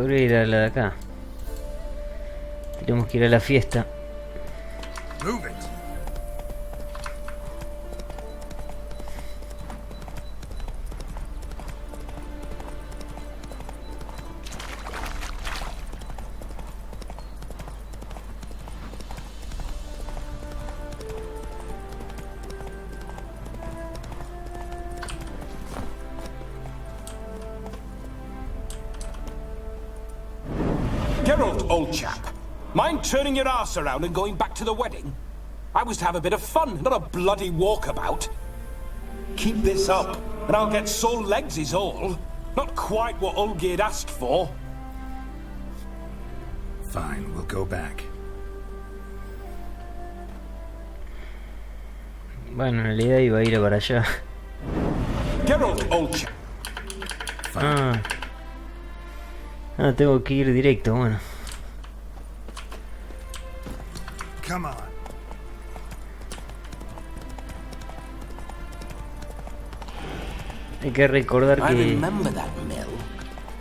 podría ir a la de acá. Tenemos que ir a la fiesta. Move it. Geralt, old chap, mind turning your ass around and going back to the wedding? I was to have a bit of fun, not a bloody walkabout. Keep this up, and I'll get sore legs is all. Not quite what Olgierd asked for. Fine, we'll go back. Bueno, en realidad iba a ir para allá. Geralt, old chap. Tengo que ir directo, bueno. Come on. Hay que recordar I que... remember that mill.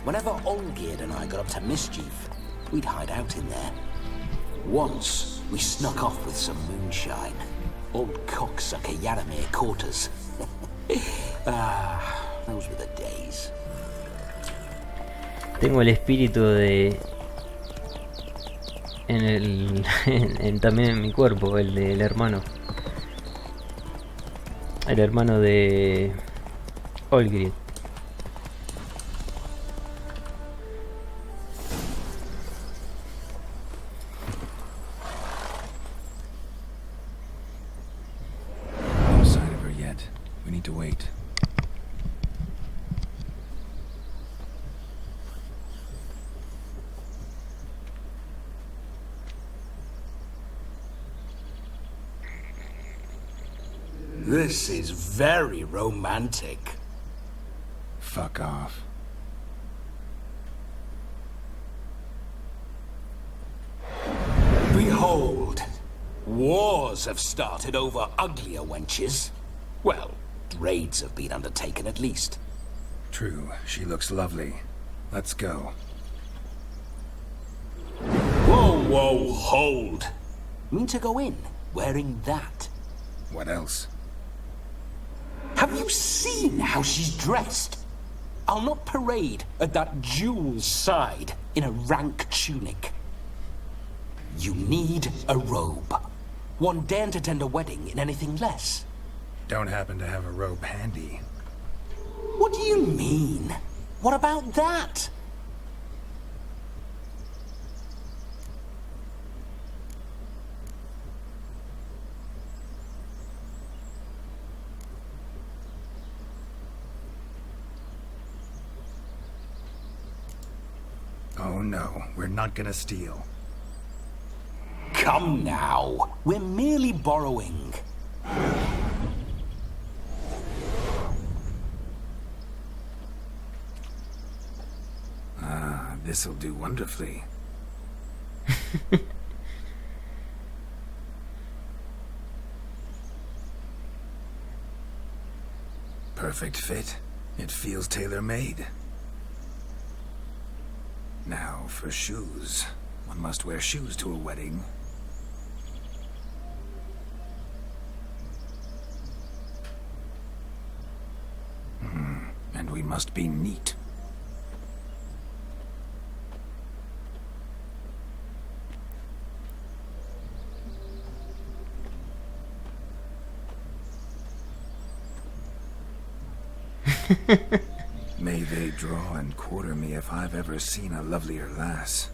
Whenever Olgierd and I got up to mischief, we'd hide out in there. Once, we snuck off with some moonshine. Old cocksucker Yaramir caught us. Those were the days. Tengo el espíritu de... también en mi cuerpo, el del hermano. El hermano de... Olgierd. No sign of her yet. We need to wait. This is very romantic. Fuck off. Behold, wars have started over uglier wenches. Well, raids have been undertaken at least. True, she looks lovely. Let's go. Whoa, whoa, hold. Mean to go in, wearing that? What else? Have you seen how she's dressed? I'll not parade at that jewel's side in a rank tunic. You need a robe. One daren't attend a wedding in anything less. Don't happen to have a robe handy. What do you mean? What about that? Oh no, we're not gonna steal. Come now. We're merely borrowing. This'll do wonderfully. Perfect fit. It feels tailor-made. Now for shoes. One must wear shoes to a wedding. And we must be neat. May they draw and quarter me if I've ever seen a lovelier lass.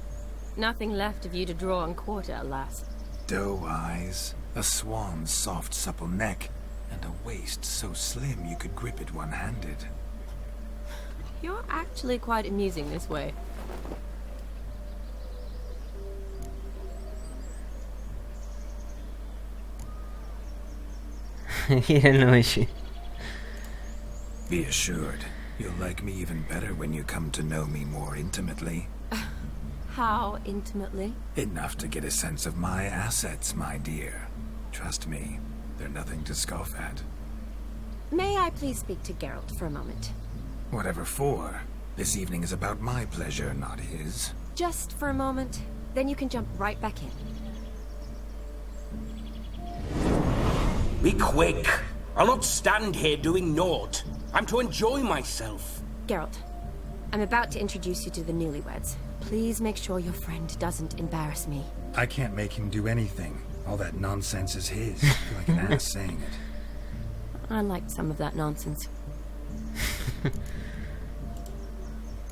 Nothing left of you to draw and quarter, alas. Doe eyes, a swan's soft supple neck, and a waist so slim you could grip it one-handed. You're actually quite amusing this way. Be assured, you'll like me even better when you come to know me more intimately. How intimately? Enough to get a sense of my assets, my dear. Trust me, they're nothing to scoff at. May I please speak to Geralt for a moment? Whatever for? This evening is about my pleasure, not his. Just for a moment, then you can jump right back in. Be quick. I'll not stand here doing naught. I'm to enjoy myself. Geralt, I'm about to introduce you to the newlyweds. Please make sure your friend doesn't embarrass me. I can't make him do anything. All that nonsense is his. I feel like an ass saying it. I liked some of that nonsense.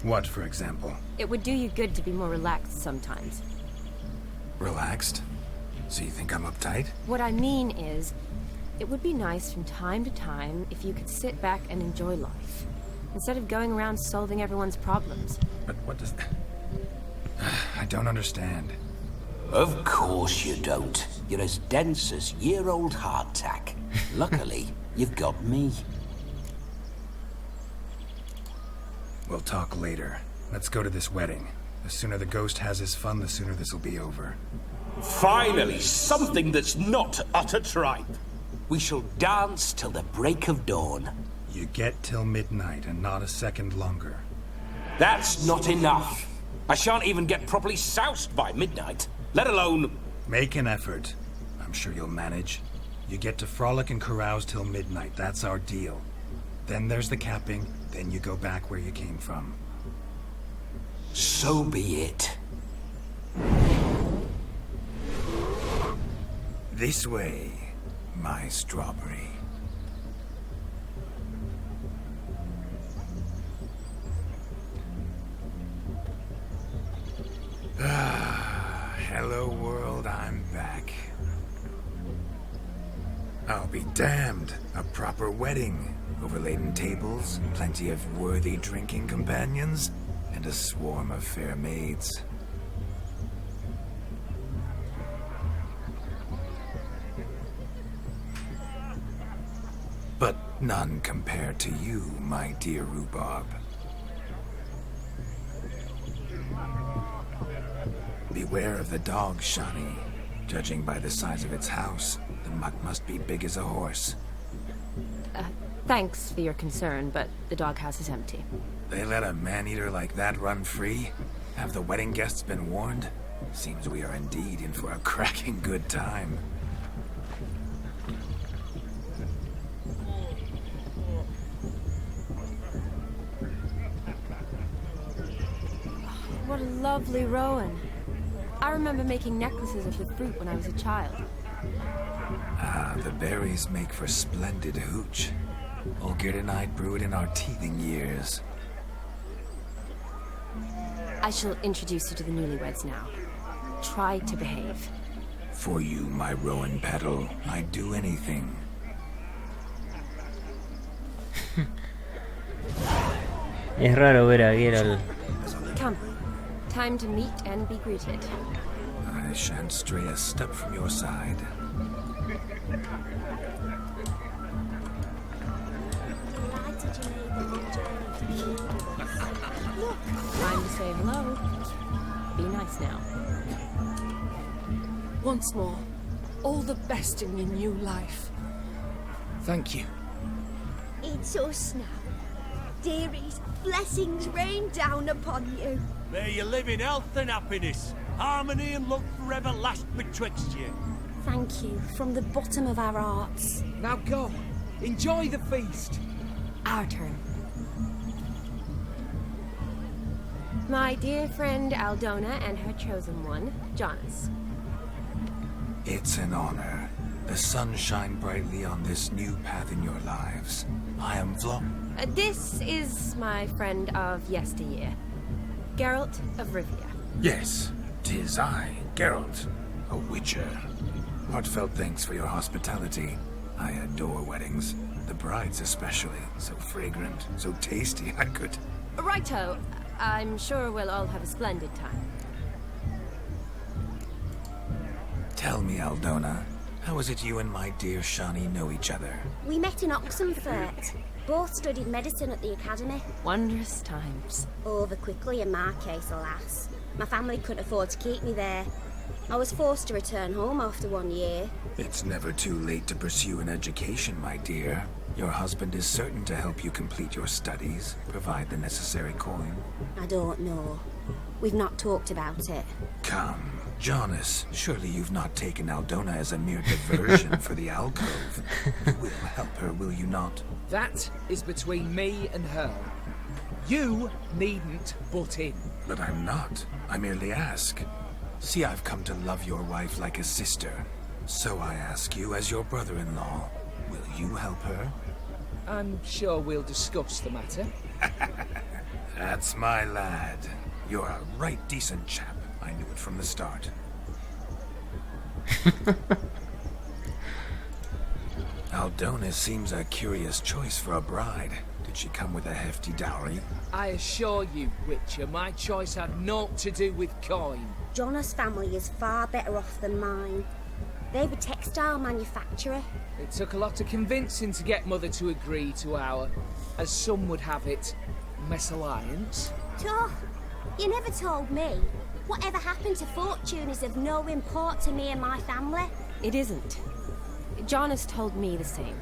What, for example? It would do you good to be more relaxed sometimes. Relaxed? So you think I'm uptight? What I mean is, it would be nice from time to time if you could sit back and enjoy life, instead of going around solving everyone's problems. But what does... I don't understand. Of course you don't. You're as dense as year-old hardtack. Luckily, you've got me. We'll talk later. Let's go to this wedding. The sooner the ghost has his fun, the sooner this'll be over. Finally, something that's not utter tripe. We shall dance till the break of dawn. You get till midnight and not a second longer. That's not enough. I shan't even get properly soused by midnight, let alone... Make an effort. I'm sure you'll manage. You get to frolic and carouse till midnight. That's our deal. Then there's the capping. Then you go back where you came from. So be it. This way, my strawberry. Hello world, I'm back. I'll be damned. A proper wedding. Overladen tables, plenty of worthy drinking companions, and a swarm of fair maids. But none compared to you, my dear rhubarb. Beware of the dog, Shani. Judging by the size of its house, the mutt must be big as a horse. Thanks for your concern, but the doghouse is empty. They let a man-eater like that run free? Have the wedding guests been warned? Seems we are indeed in for a cracking good time. What a lovely rowan. I remember making necklaces of the fruit when I was a child. Ah, the berries make for splendid hooch. Olgerd and I brew it in our teething years. I shall introduce you to the newlyweds now. Try to behave. For you, my rowan petal, I'd do anything. Es raro ver a Geralt. Come. Time to meet and be greeted. I shan't stray a step from your side. Time to say hello. Be nice now. Once more, all the best in your new life. Thank you. It's us now. Dearies, blessings rain down upon you. May you live in health and happiness. Harmony and love forever last betwixt you. Thank you from the bottom of our hearts. Now go. Enjoy the feast. Our turn. My dear friend Aldona and her chosen one, Jonas. It's an honor. The sun shine brightly on this new path in your lives. I am This is my friend of yesteryear, Geralt of Rivia. Yes, 'tis I, Geralt, a witcher. Heartfelt thanks for your hospitality. I adore weddings. The brides especially. So fragrant, so tasty, I could... Righto. I'm sure we'll all have a splendid time. Tell me, Aldona, how is it you and my dear Shani know each other? We met in Oxenfurt. Both studied medicine at the academy. Wondrous times. Over quickly in my case, alas. My family couldn't afford to keep me there. I was forced to return home after 1 year. It's never too late to pursue an education, my dear. Your husband is certain to help you complete your studies, provide the necessary coin. I don't know. We've not talked about it. Come, Jonas, surely you've not taken Aldona as a mere diversion for the alcove. You will help her, will you not? That is between me and her. You needn't butt in. But I'm not. I merely ask. See, I've come to love your wife like a sister. So I ask you, as your brother-in-law, will you help her? I'm sure we'll discuss the matter. That's my lad. You're a right decent chap. I knew it from the start. Aldona seems a curious choice for a bride. Did she come with a hefty dowry? I assure you, Witcher, my choice had naught to do with coin. Jonas' family is far better off than mine. They're a textile manufacturer. It took a lot of convincing to get Mother to agree to our, as some would have it, mesalliance. Oh, you never told me. Whatever happened to fortune is of no import to me and my family. It isn't. Jonas told me the same.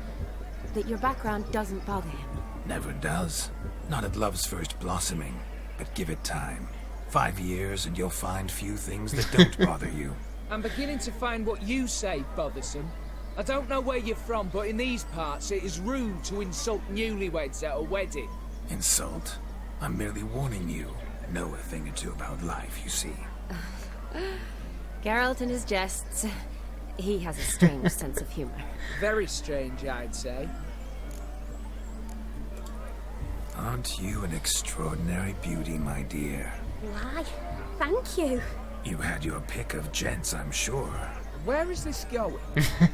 That your background doesn't bother him. Never does. Not at love's first blossoming. But give it time. 5 years and you'll find few things that don't bother you. I'm beginning to find what you say bothersome. I don't know where you're from, but in these parts it is rude to insult newlyweds at a wedding. Insult? I'm merely warning you. Know a thing or two about life, you see. Geralt and his jests. He has a strange sense of humor. Very strange, I'd say. Aren't you an extraordinary beauty, my dear? Why, thank you. You had your pick of gents, I'm sure. Where is this going?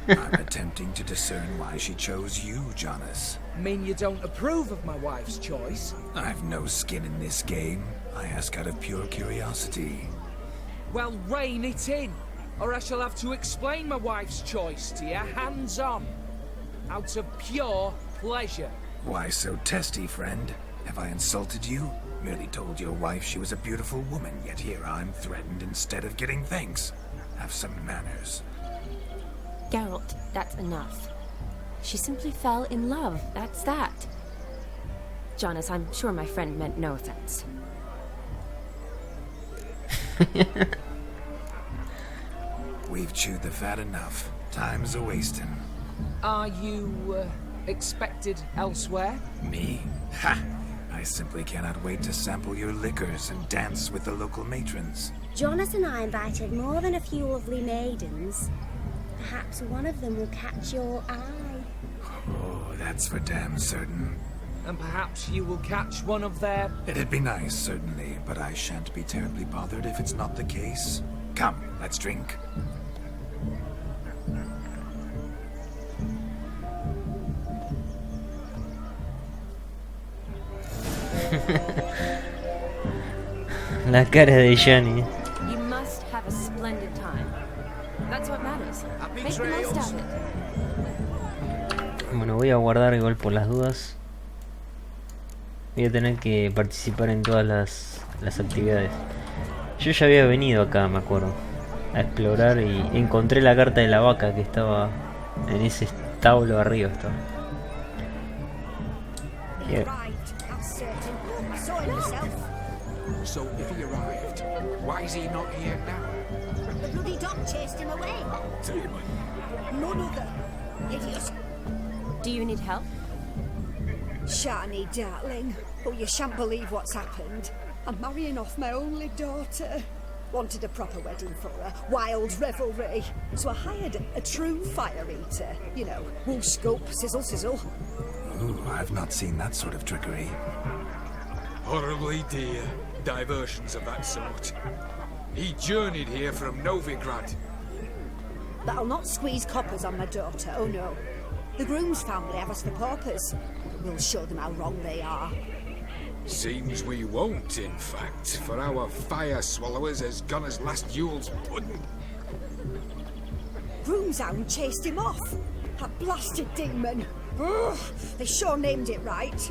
I'm attempting to discern why she chose you, Jonas. Mean you don't approve of my wife's choice? I've no skin in this game. I ask out of pure curiosity. Well, rein it in, or I shall have to explain my wife's choice to you hands-on. Out of pure pleasure. Why so testy, friend? Have I insulted you? Merely told your wife she was a beautiful woman, yet here I'm threatened instead of getting thanks. Have some manners. Geralt, that's enough. She simply fell in love, that's that. Jonas, I'm sure my friend meant no offense. We've chewed the fat enough. Time's a-wasting. Are you, expected elsewhere? Me? Ha! I simply cannot wait to sample your liquors and dance with the local matrons. Jonas and I invited more than a few lovely maidens. Perhaps one of them will catch your eye. Oh, that's for damn certain. And perhaps you will catch one of their... It'd be nice, certainly, but I shan't be terribly bothered if it's not the case. Come, let's drink. La cara de Johnny. You must have a splendid time. That's what matters. Make the most of it. Bueno, voy a guardar igual por las dudas. Voy a tener que participar en todas las actividades. Yo ya había venido acá, me acuerdo, a explorar y encontré la carta de la vaca que estaba en ese establo arriba. Estaba. So if he arrived, why is he not here now? The bloody dog chased him away. None other. Idiot. Do you need help? Shani, darling. Oh, you shan't believe what's happened. I'm marrying off my only daughter. Wanted a proper wedding for her. Wild revelry. So I hired a true fire eater. You know, wool scope, sizzle, sizzle. Ooh, I've not seen that sort of trickery. Horribly dear diversions of that sort. He journeyed here from Novigrad. That'll not squeeze coppers on my daughter, oh no. The groom's family have us for paupers. We'll show them how wrong they are. Seems we won't, in fact, for our fire swallowers has gone as last Yule's pudding. Groom's hound chased him off. That blasted demon. Ugh, they sure named it right.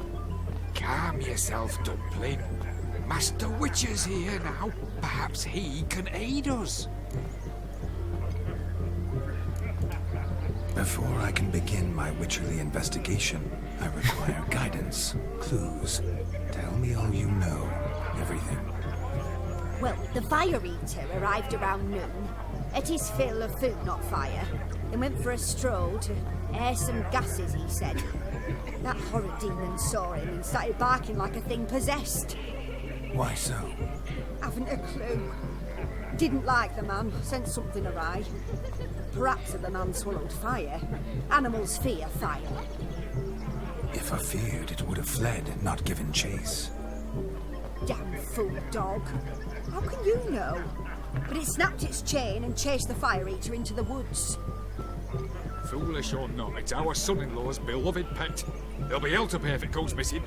Calm yourself, Dumpling. Master Witcher's here now. Perhaps he can aid us. Before I can begin my witcherly investigation, I require guidance, clues. Tell me all you know. Everything. Well, the fire eater arrived around noon, ate his fill of food, not fire, and went for a stroll to air some gases, he said. That horrid demon saw him and started barking like a thing possessed. Why so? Haven't a clue. Didn't like the man, sent something awry. Perhaps if the man swallowed fire. Animals fear fire. If I feared, it would have fled, not given chase. Damn fool dog. How can you know? But it snapped its chain and chased the fire eater into the woods. Foolish or not, it's our son-in-law's beloved pet. There'll be hell to pay if it goes missing.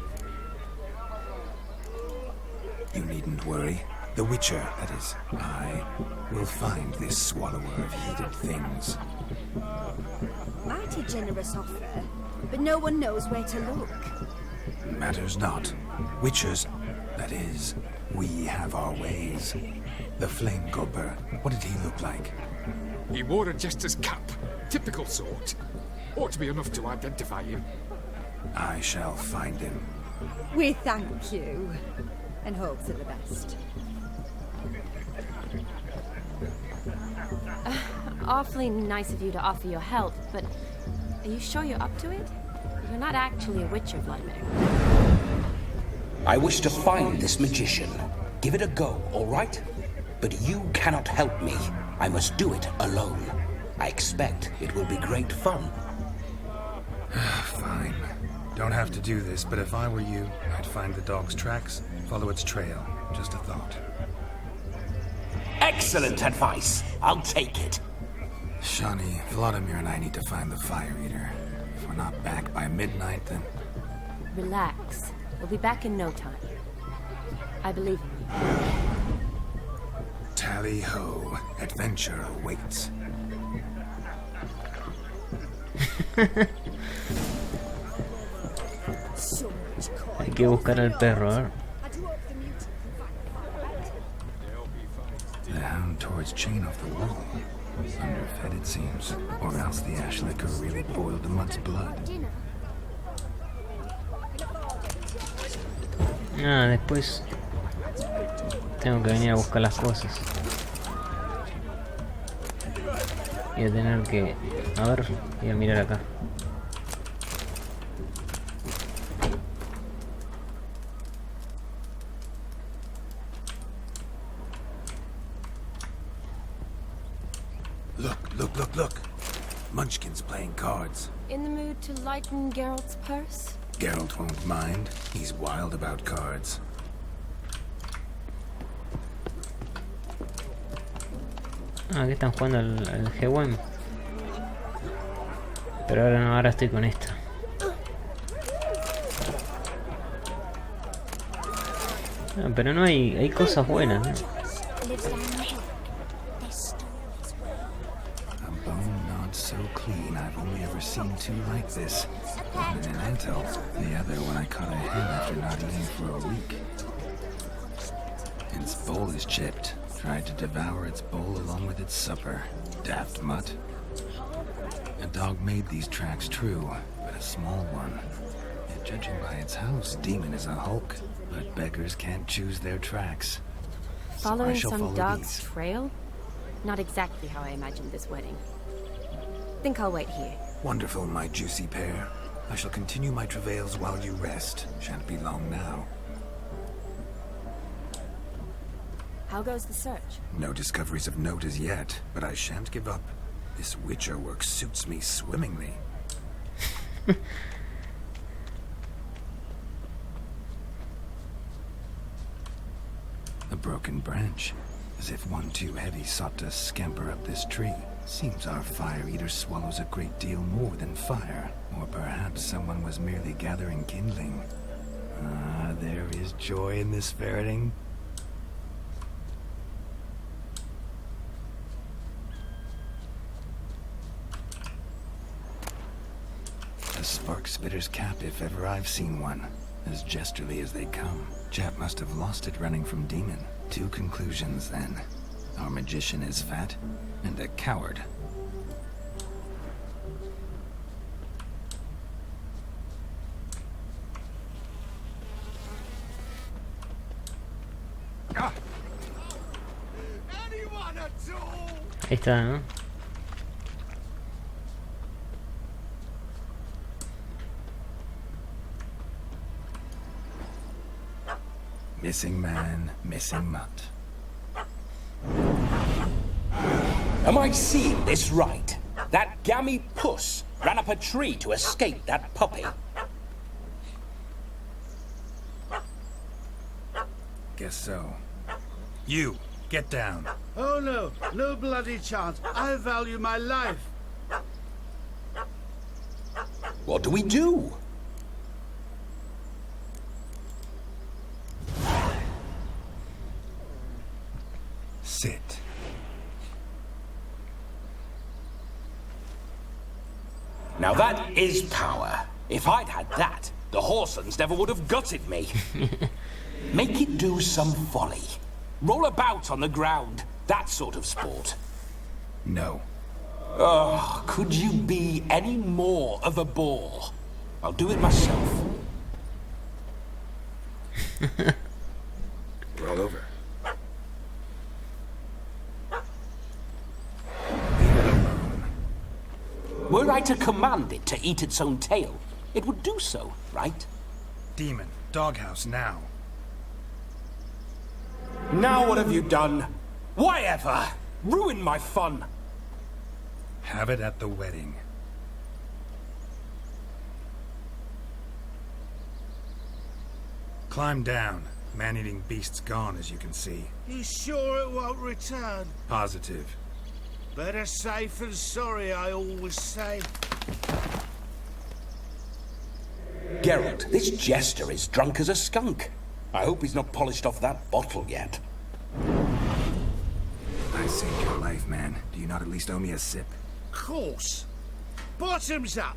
You needn't worry. The Witcher, that is, I will find this swallower of heated things. Mighty generous offer, but no one knows where to look. Matters not. Witchers, that is, we have our ways. The Flame Gulper, what did he look like? He wore a jester's cap. Typical sort. Ought to be enough to identify him. I shall find him. We thank you, and hope for the best. Awfully nice of you to offer your help, but are you sure you're up to it? You're not actually a witcher, Vladimir. I wish to find this magician. Give it a go, all right? But you cannot help me. I must do it alone. I expect it will be great fun. Fine. Don't have to do this, but if I were you, I'd find the dog's tracks, follow its trail. Just a thought. Excellent advice. I'll take it. Shani, Vladimir and I need to find the fire eater. If we're not back by midnight, then... Relax. We'll be back in no time. I believe in you. Tally-ho. Adventure awaits. Hay que buscar al perro, ¿eh? The hound tore its chain off the wall. Underfed, it seems. Or else the ash liquor really boiled the mutt's blood. Ah, después tengo que venir a buscar las cosas. Y a tener que... A ver, voy a mirar acá. Look. Munchkin's playing cards. In the mood to lighten Geralt's purse? Geralt won't mind. He's wild about cards. Ah, que están jugando al G1. Pero ahora no, ahora estoy con esta. Ah, pero no hay cosas buenas, ¿no? A bone not so clean I've only ever seen two like this. One in an anthill, the other when I caught a hen after not eating for a week. Its bowl is chipped. Tried to devour its bowl along with its supper. Daft mutt. A dog made these tracks true, but a small one. And judging by its house, Demon is a hulk. But beggars can't choose their tracks. Following So I shall some follow dog's these. trail? Not exactly how I imagined this wedding. Think I'll wait here. Wonderful, my juicy pair. I shall continue my travails while you rest. Shan't be long now. How goes the search? No discoveries of note as yet, but I shan't give up. This Witcher work suits me swimmingly. A broken branch, as if one too heavy sought to scamper up this tree. Seems our fire eater swallows a great deal more than fire, or perhaps someone was merely gathering kindling. Ah, there is joy in this ferreting. A spark spitter's cap, if ever I've seen one. As jesterly as they come. Chap must have lost it running from Demon. Two conclusions, then. Our magician is fat, and a coward. Ahí está, ¿no? Missing man, missing mutt. Am I seeing this right? That gammy puss ran up a tree to escape that puppy. Guess so. You, get down. Oh no, no bloody chance. I value my life. What do we do? Sit. Now that is power. If I'd had that, the Horsons never would have gutted me. Make it do some folly. Roll about on the ground. That sort of sport. No. Oh, could you be any more of a bore? I'll do it myself. Roll over. Were I to command it to eat its own tail, it would do so, right? Demon, doghouse now. Now what have you done? Why ever? Ruin my fun. Have it at the wedding. Climb down. Man-eating beast's gone, as you can see. You sure it won't return? Positive. Better safe than sorry, I always say. Geralt, this jester is drunk as a skunk. I hope he's not polished off that bottle yet. I saved your life, man. Do you not at least owe me a sip? Course. Bottoms up.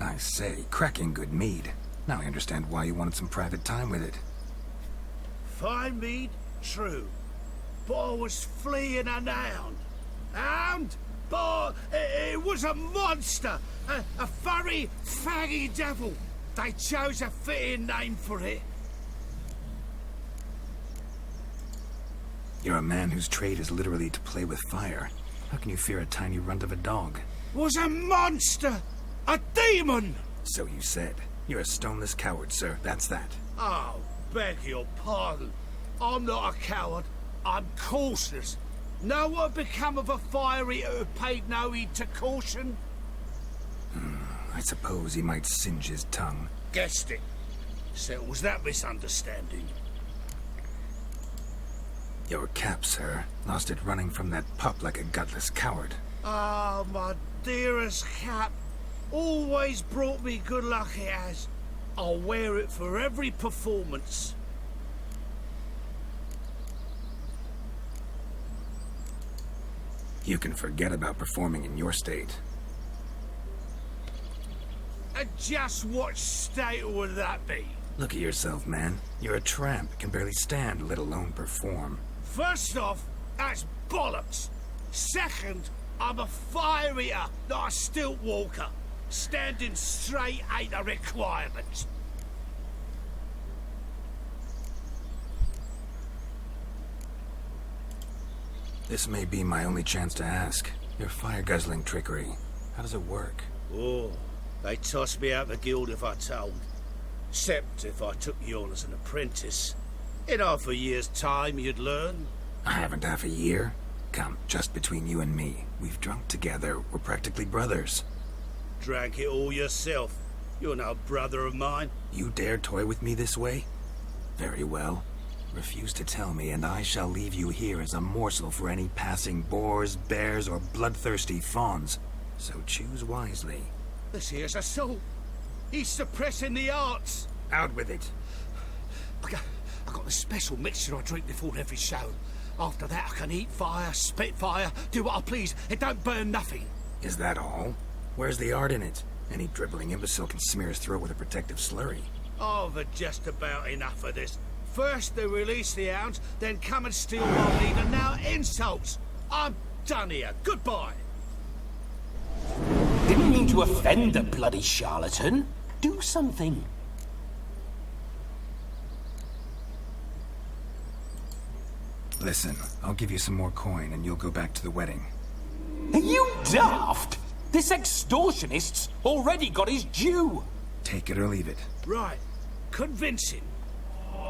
I say, cracking good mead. Now I understand why you wanted some private time with it. Fine mead, true. But I was fleeing an hound. Hound? But it was a monster. A furry, faggy devil. They chose a fitting name for it. You're a man whose trade is literally to play with fire. How can you fear a tiny runt of a dog? Was a monster. A demon. So you said. You're a stoneless coward, sir. That's that. Oh, beg your pardon. I'm not a coward. I'm cautious. Know what become of a fire eater who paid no heed to caution? I suppose he might singe his tongue. Guessed it. Settles that misunderstanding. Your cap, sir. Lost it running from that pup like a gutless coward. Ah, my dearest cap. Always brought me good luck it has. I'll wear it for every performance. You can forget about performing in your state. And just what state would that be? Look at yourself, man. You're a tramp, can barely stand, let alone perform. First off, that's bollocks. Second, I'm a fire eater, not a stilt walker. Standing straight ain't a requirement. This may be my only chance to ask. Your fire-guzzling trickery, how does it work? Oh, they'd toss me out the guild if I told. Except if I took you on as an apprentice. In half a year's time, you'd learn. I haven't half a year. Come, just between you and me. We've drunk together. We're practically brothers. Drank it all yourself. You're no brother of mine. You dare toy with me this way? Very well. Refuse to tell me, and I shall leave you here as a morsel for any passing boars, bears, or bloodthirsty fawns. So choose wisely. This here's assault. He's suppressing the arts. Out with it. I got the special mixture I drink before every show. After that, I can eat fire, spit fire, do what I please. It don't burn nothing. Is that all? Where's the art in it? Any dribbling imbecile can smear his throat with a protective slurry. I've had just about enough of this. First they release the hounds, then come and steal my meat, and now insults. I'm done here. Goodbye. Didn't mean to offend the bloody charlatan. Do something. Listen, I'll give you some more coin and you'll go back to the wedding. Are you daft? This extortionist's already got his due. Take it or leave it. Right. Convincing.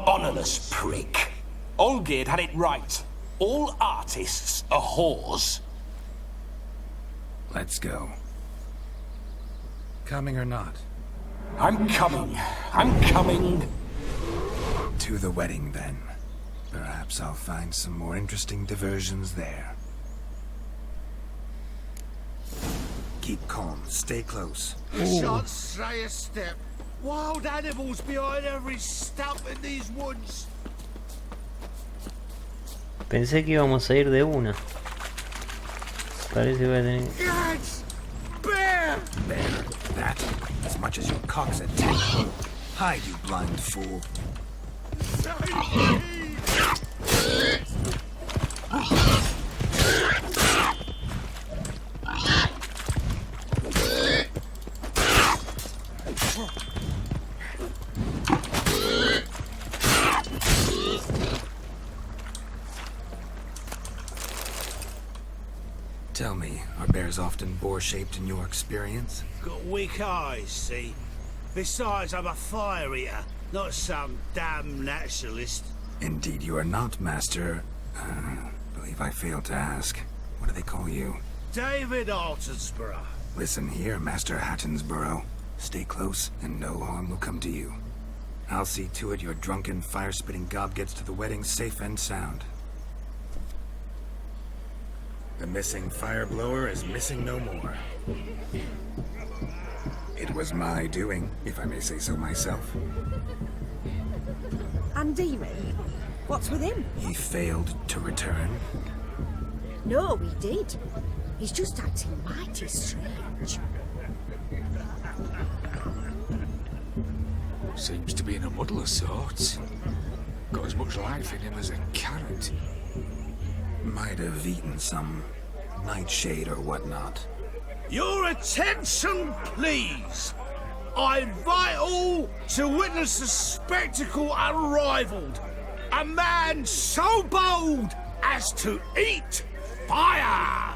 Honourless prick. Olgerd had it right. All artists are whores. Let's go. Coming or not? I'm coming. I'm coming. To the wedding, then. Perhaps I'll find some more interesting diversions there. Keep calm. Stay close. Shan't stray a step. Wild animals behind every stump in these woods. Pensé que íbamos a ir de una. Parece que voy a tener... Guys! Bear! Bear, that, as much as your cock's a tank. Hide, you blind fool. Tell me, are bears often boar-shaped in your experience? Got weak eyes, see? Besides, I'm a fire eater, not some damn naturalist. Indeed you are not, Master. Believe I failed to ask. What do they call you? David Altonsborough. Listen here, Master Hattonsborough. Stay close, and no harm will come to you. I'll see to it your drunken, fire-spitting gob gets to the wedding safe and sound. The missing fire blower is missing no more. It was my doing, if I may say so myself. And Demon? What's with him? He failed to return. No, he did. He's just acting mighty strange. Seems to be in a muddle of sorts. Got as much life in him as a carrot. Might have eaten some nightshade or whatnot. Your attention, please. I invite all to witness a spectacle unrivaled. A man so bold as to eat fire.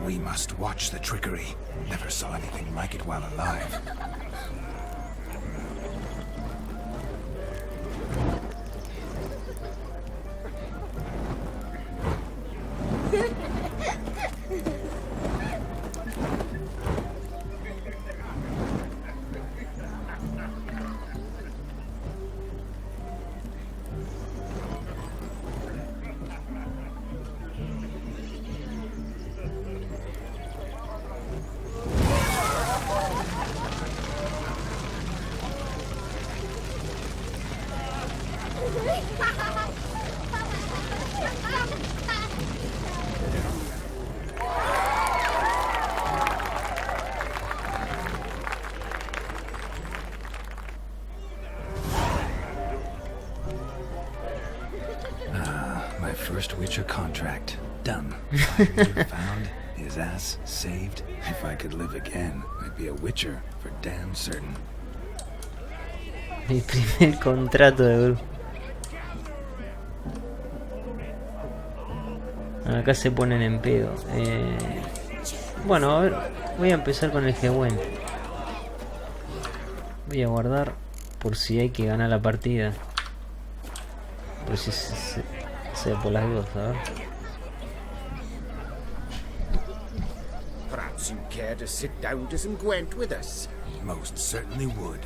We must watch the trickery. Never saw anything like it while alive. My first Witcher contract. Done. Finally found, his ass saved. If I could live again, I'd be a Witcher for damn certain. Mi primer contrato de grupo. Acá se ponen en pedo. Bueno, a ver, voy a empezar con el G-Wen. Voy a guardar por si hay que ganar la partida. Por si sea por las dos, a ver. Perhaps you care to sit down to some Gwent with us? Most certainly would.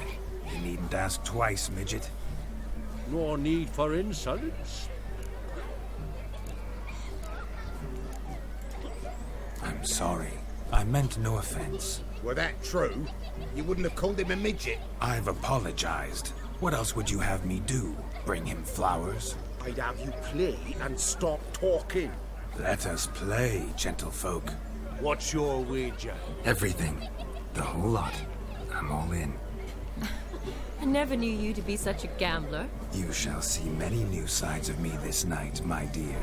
You needn't ask twice, midget. No need for insolence. I'm sorry. I meant no offense. Were that true, you wouldn't have called him a midget. I've apologized. What else would you have me do? Bring him flowers? I'd have you play and stop talking. Let us play, gentlefolk. What's your wager? Everything. The whole lot. I'm all in. I never knew you to be such a gambler. You shall see many new sides of me this night, my dear.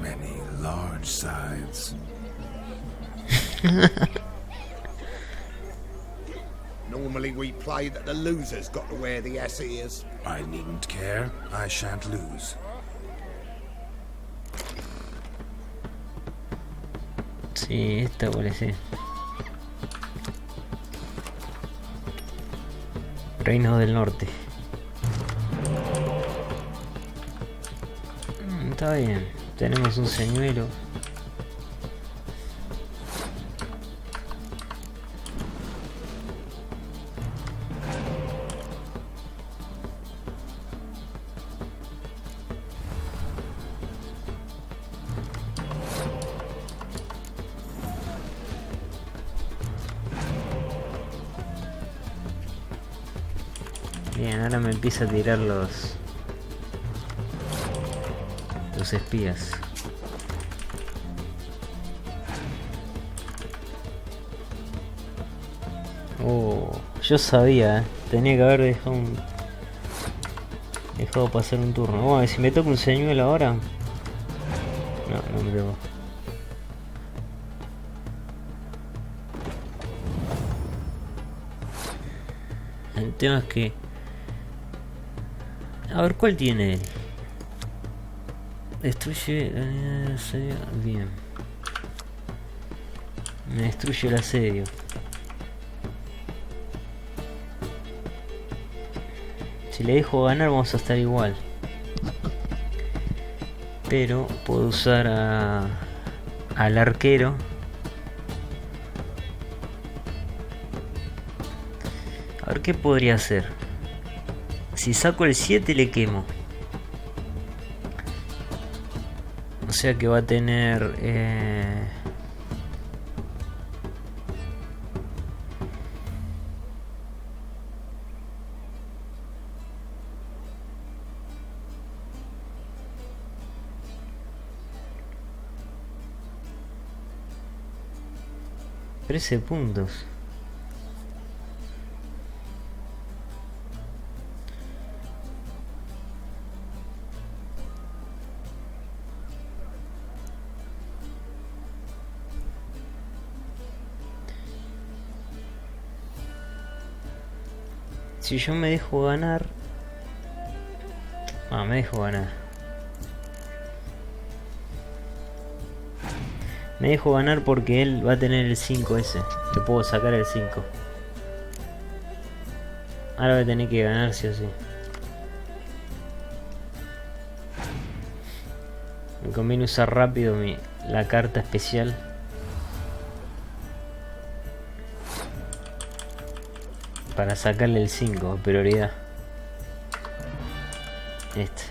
Many large sides. Normally we play that the loser's got to wear the ass ears. I needn't care. I shan't lose. Sí, esta parece. Reino del Norte. Está bien. Tenemos un señuelo. Bien, ahora me empieza a tirar los espías. Oh, yo sabía, tenía que haber dejado pasar un turno. Bueno, si me toca un señuelo ahora. No me tocó. El tema es que... A ver, ¿cuál tiene? Destruye... bien. Me destruye el asedio. Si le dejo ganar vamos a estar igual. Pero puedo usar al arquero. A ver qué podría hacer. Si saco el 7 le quemo. O sea que va a tener... ...13 puntos. Si yo me dejo ganar... me dejo ganar. Me dejo ganar porque él va a tener el 5 ese. Le puedo sacar el 5. Ahora voy a tener que ganar sí o sí. Me conviene usar rápido la carta especial. Para sacarle el 5, prioridad. Este.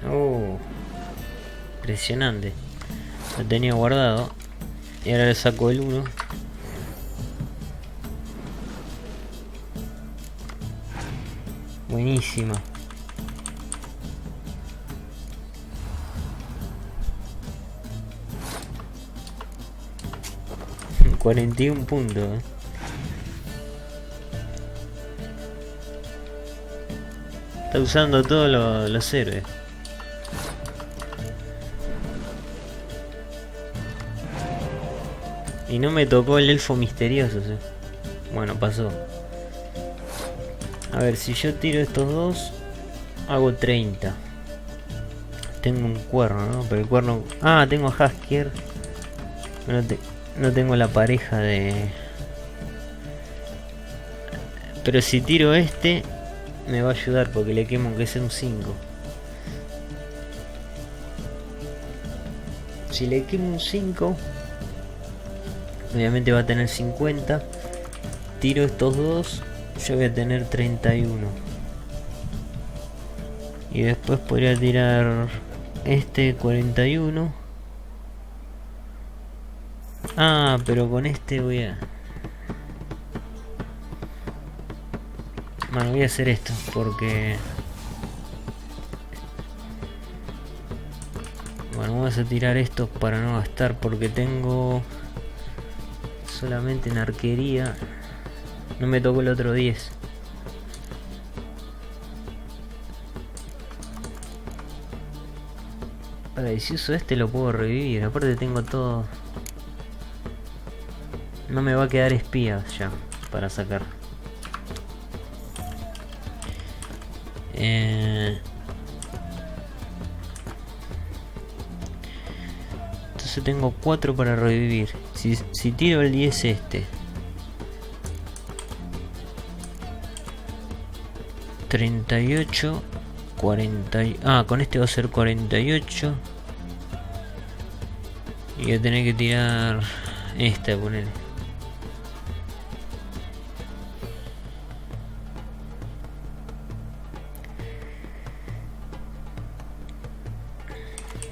Oh, impresionante. Lo tenía guardado. Y ahora le saco el 1. Buenísima. ...41 puntos, Está usando todos los héroes. Y no me tocó el elfo misterioso, ¿sí? Bueno, pasó. A ver, si yo tiro estos dos, hago 30. Tengo un cuerno, ¿no? Pero el cuerno... tengo a Haskier. No tengo la pareja de... Pero si tiro este, me va a ayudar porque le quemo aunque sea un 5. Si le quemo un 5, obviamente va a tener 50. Tiro estos dos, yo voy a tener 31. Y después podría tirar este 41. Pero con este voy a... Bueno, voy a hacer esto porque... Bueno, vamos a tirar esto para no gastar porque tengo... Solamente en arquería. No me tocó el otro 10. Para y si uso este lo puedo revivir. Aparte tengo todo. No me va a quedar espías ya para sacar. Entonces tengo 4 para revivir. Si tiro el 10 este. 38, 40. Con este va a ser 48. Y voy a tener que tirar esta, ponele.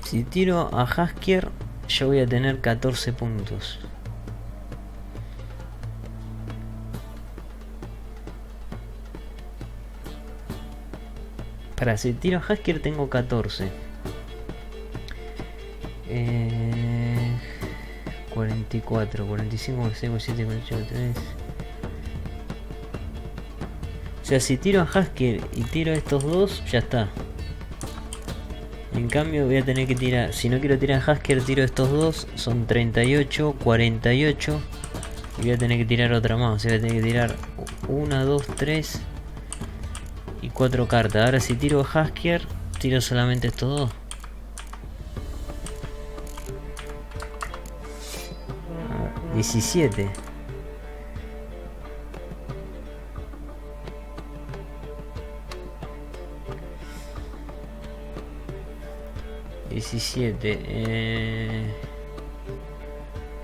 Si tiro a Haskier, yo voy a tener 14 puntos. Para si tiro a Haskier tengo 14. 44, 45, 46, 47, 48, 43. O sea, si tiro a Haskier y tiro a estos dos, ya está. En cambio voy a tener que tirar, si no quiero tirar a Haskier, tiro estos dos, son 38, 48. Y voy a tener que tirar otra más, o sea, voy a tener que tirar 1, 2, 3 y 4 cartas. Ahora si tiro a Haskier, tiro solamente estos dos. 17. ¿17?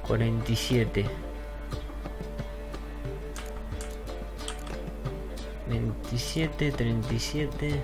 47. 27, 37.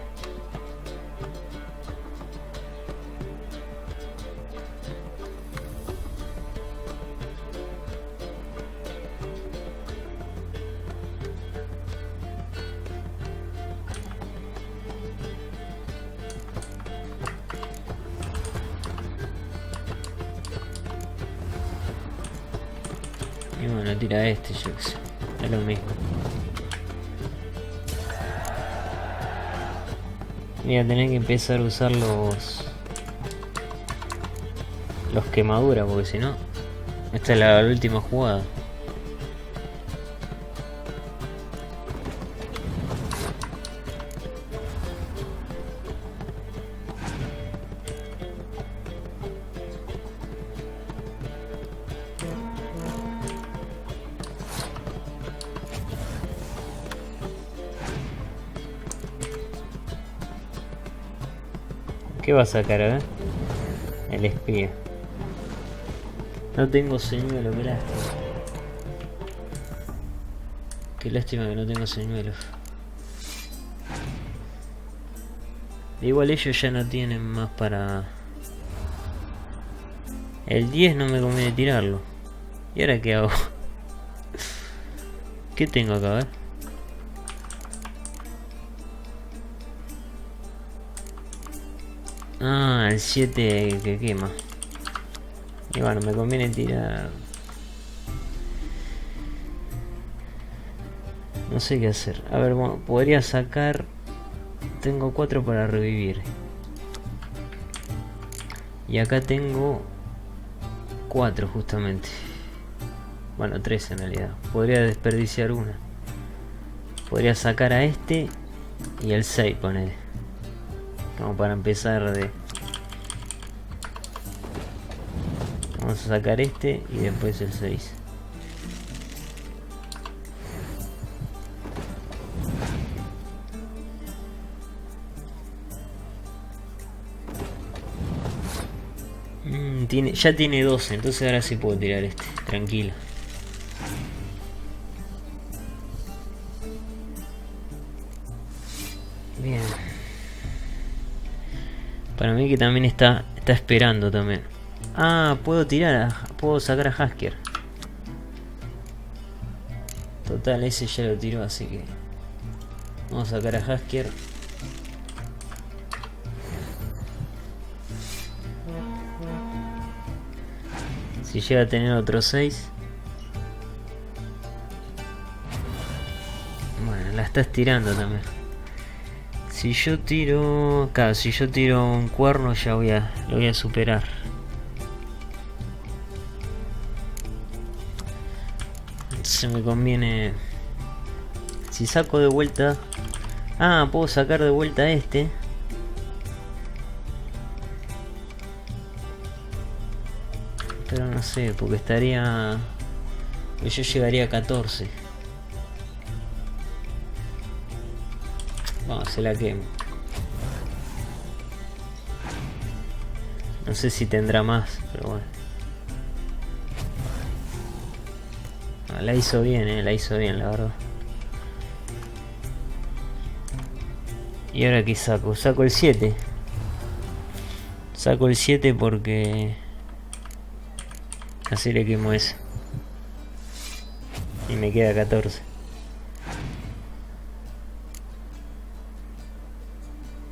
Y bueno, tira este, yo qué sé. Es lo mismo. Voy a tener que empezar a usar los quemaduras, porque si no, esta es la última jugada. ¿Qué va a sacar, a ver? El espía. No tengo señuelo, qué lástima. Qué lástima que no tengo señuelos. Igual ellos ya no tienen más para... El 10 no me conviene tirarlo. ¿Y ahora qué hago? ¿Qué tengo acá, a ver? Ah, el 7 que quema. Y bueno, me conviene tirar. No sé qué hacer. A ver, bueno, podría sacar. Tengo 4 para revivir. Y acá tengo 4 justamente. Bueno, 3 en realidad. Podría desperdiciar una. Podría sacar a este y el 6, ponele. Como para empezar de... Vamos a sacar este y después el 6. Ya tiene 12, entonces ahora sí puedo tirar este, tranquilo. Bien. Para mí que también está esperando también. Ah, puedo puedo sacar a Haskier. Total, ese ya lo tiró, así que vamos a sacar a Haskier. Si llega a tener otro 6. Bueno, la estás tirando también. Si yo tiro... Claro, si yo tiro un cuerno ya lo voy a superar. Entonces me conviene... Si saco de vuelta... Ah, puedo sacar de vuelta este. Pero no sé, porque estaría... Yo llegaría a 14. Vamos, se la quemo. No sé si tendrá más, pero bueno. Ah, la hizo bien, la hizo bien, la verdad. Y ahora qué saco, saco el 7. Saco el 7 porque... Así le quemo eso. Y me queda 14.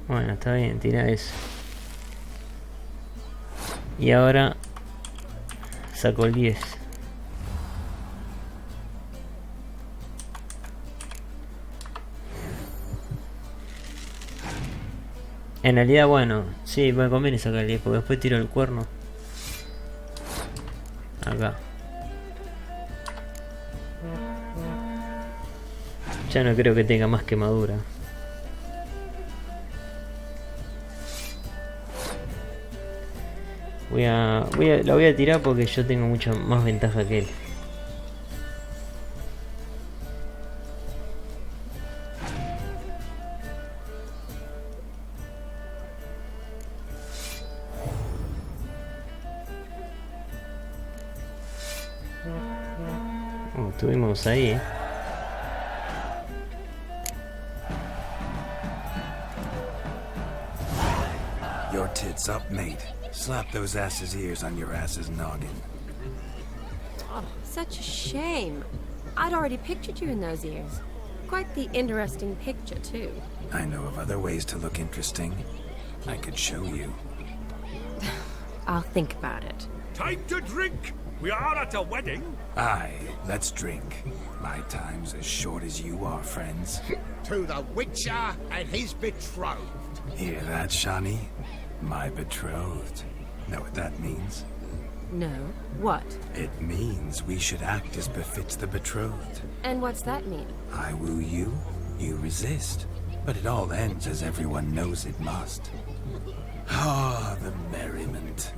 Bueno, está bien, tira eso. Y ahora saco el 10. En realidad, bueno, sí, me conviene sacar el 10 porque después tiro el cuerno. Acá. Ya no creo que tenga más quemadura. La voy a tirar porque yo tengo mucha más ventaja que él. Estuvimos ahí, Your tits up, mate. Slap those asses' ears on your ass's noggin. Oh, such a shame. I'd already pictured you in those ears. Quite the interesting picture, too. I know of other ways to look interesting. I could show you. I'll think about it. Time to drink! We are at a wedding. Aye, let's drink. My time's as short as you are, friends. To the Witcher and his betrothed. Hear that, Shani? My betrothed. Know what that means? No. What? It means we should act as befits the betrothed. And what's that mean? I woo you, you resist. But it all ends as everyone knows it must. Ah, the merriment.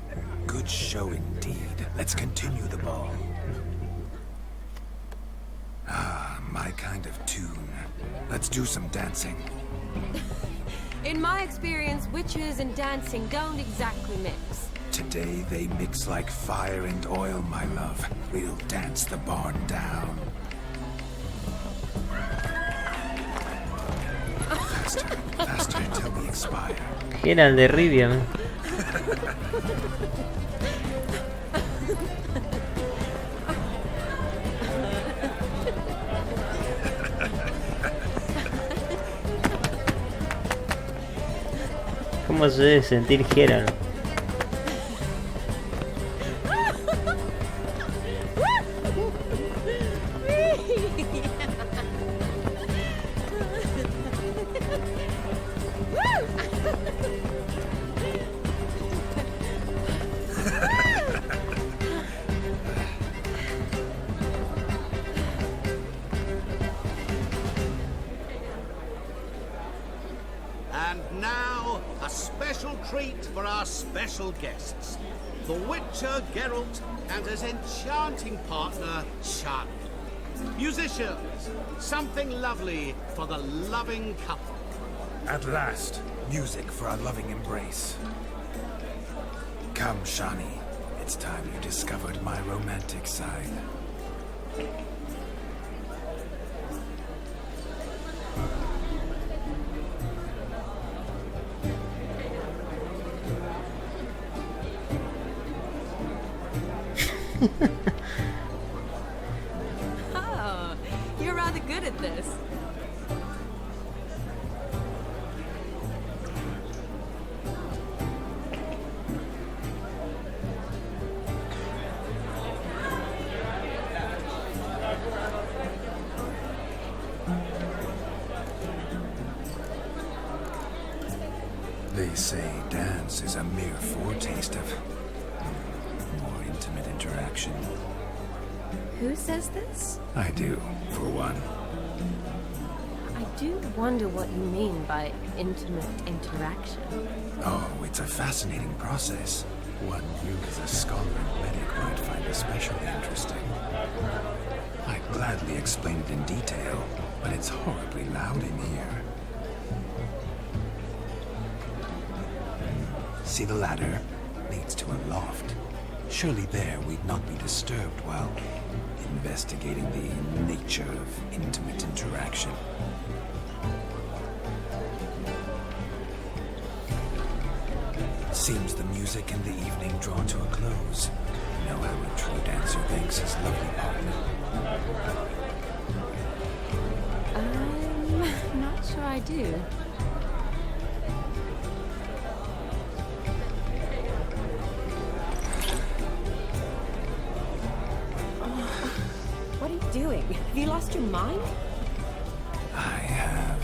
Good show indeed. Let's continue the ball. Ah, my kind of tune. Let's do some dancing. In my experience, witches and dancing don't exactly mix. Today they mix like fire and oil, my love. We'll dance the barn down. Faster, faster until we expire. Era el de Rivia, man. ¿Cómo se debe sentir Geralt? And now, a special treat for our special guests. The Witcher Geralt and his enchanting partner, Shani. Musicians, something lovely for the loving couple. At last, music for our loving embrace. Come, Shani. It's time you discovered my romantic side. Oh, you're rather good at this. They say dance is a mere foretaste of more intimate interaction. Who says this? I do, for one. I do wonder what you mean by intimate interaction. Oh, it's a fascinating process. One you as a scholar and medic might find especially interesting. I'd gladly explain it in detail, but it's horribly loud in here. See the ladder? Leads to a loft. Surely there we'd not be disturbed while investigating the nature of intimate interaction. Seems the music and the evening draw to a close. No amateur dancer thanks his lovely partner. I'm not sure I do. What are you doing? Have you lost your mind? I have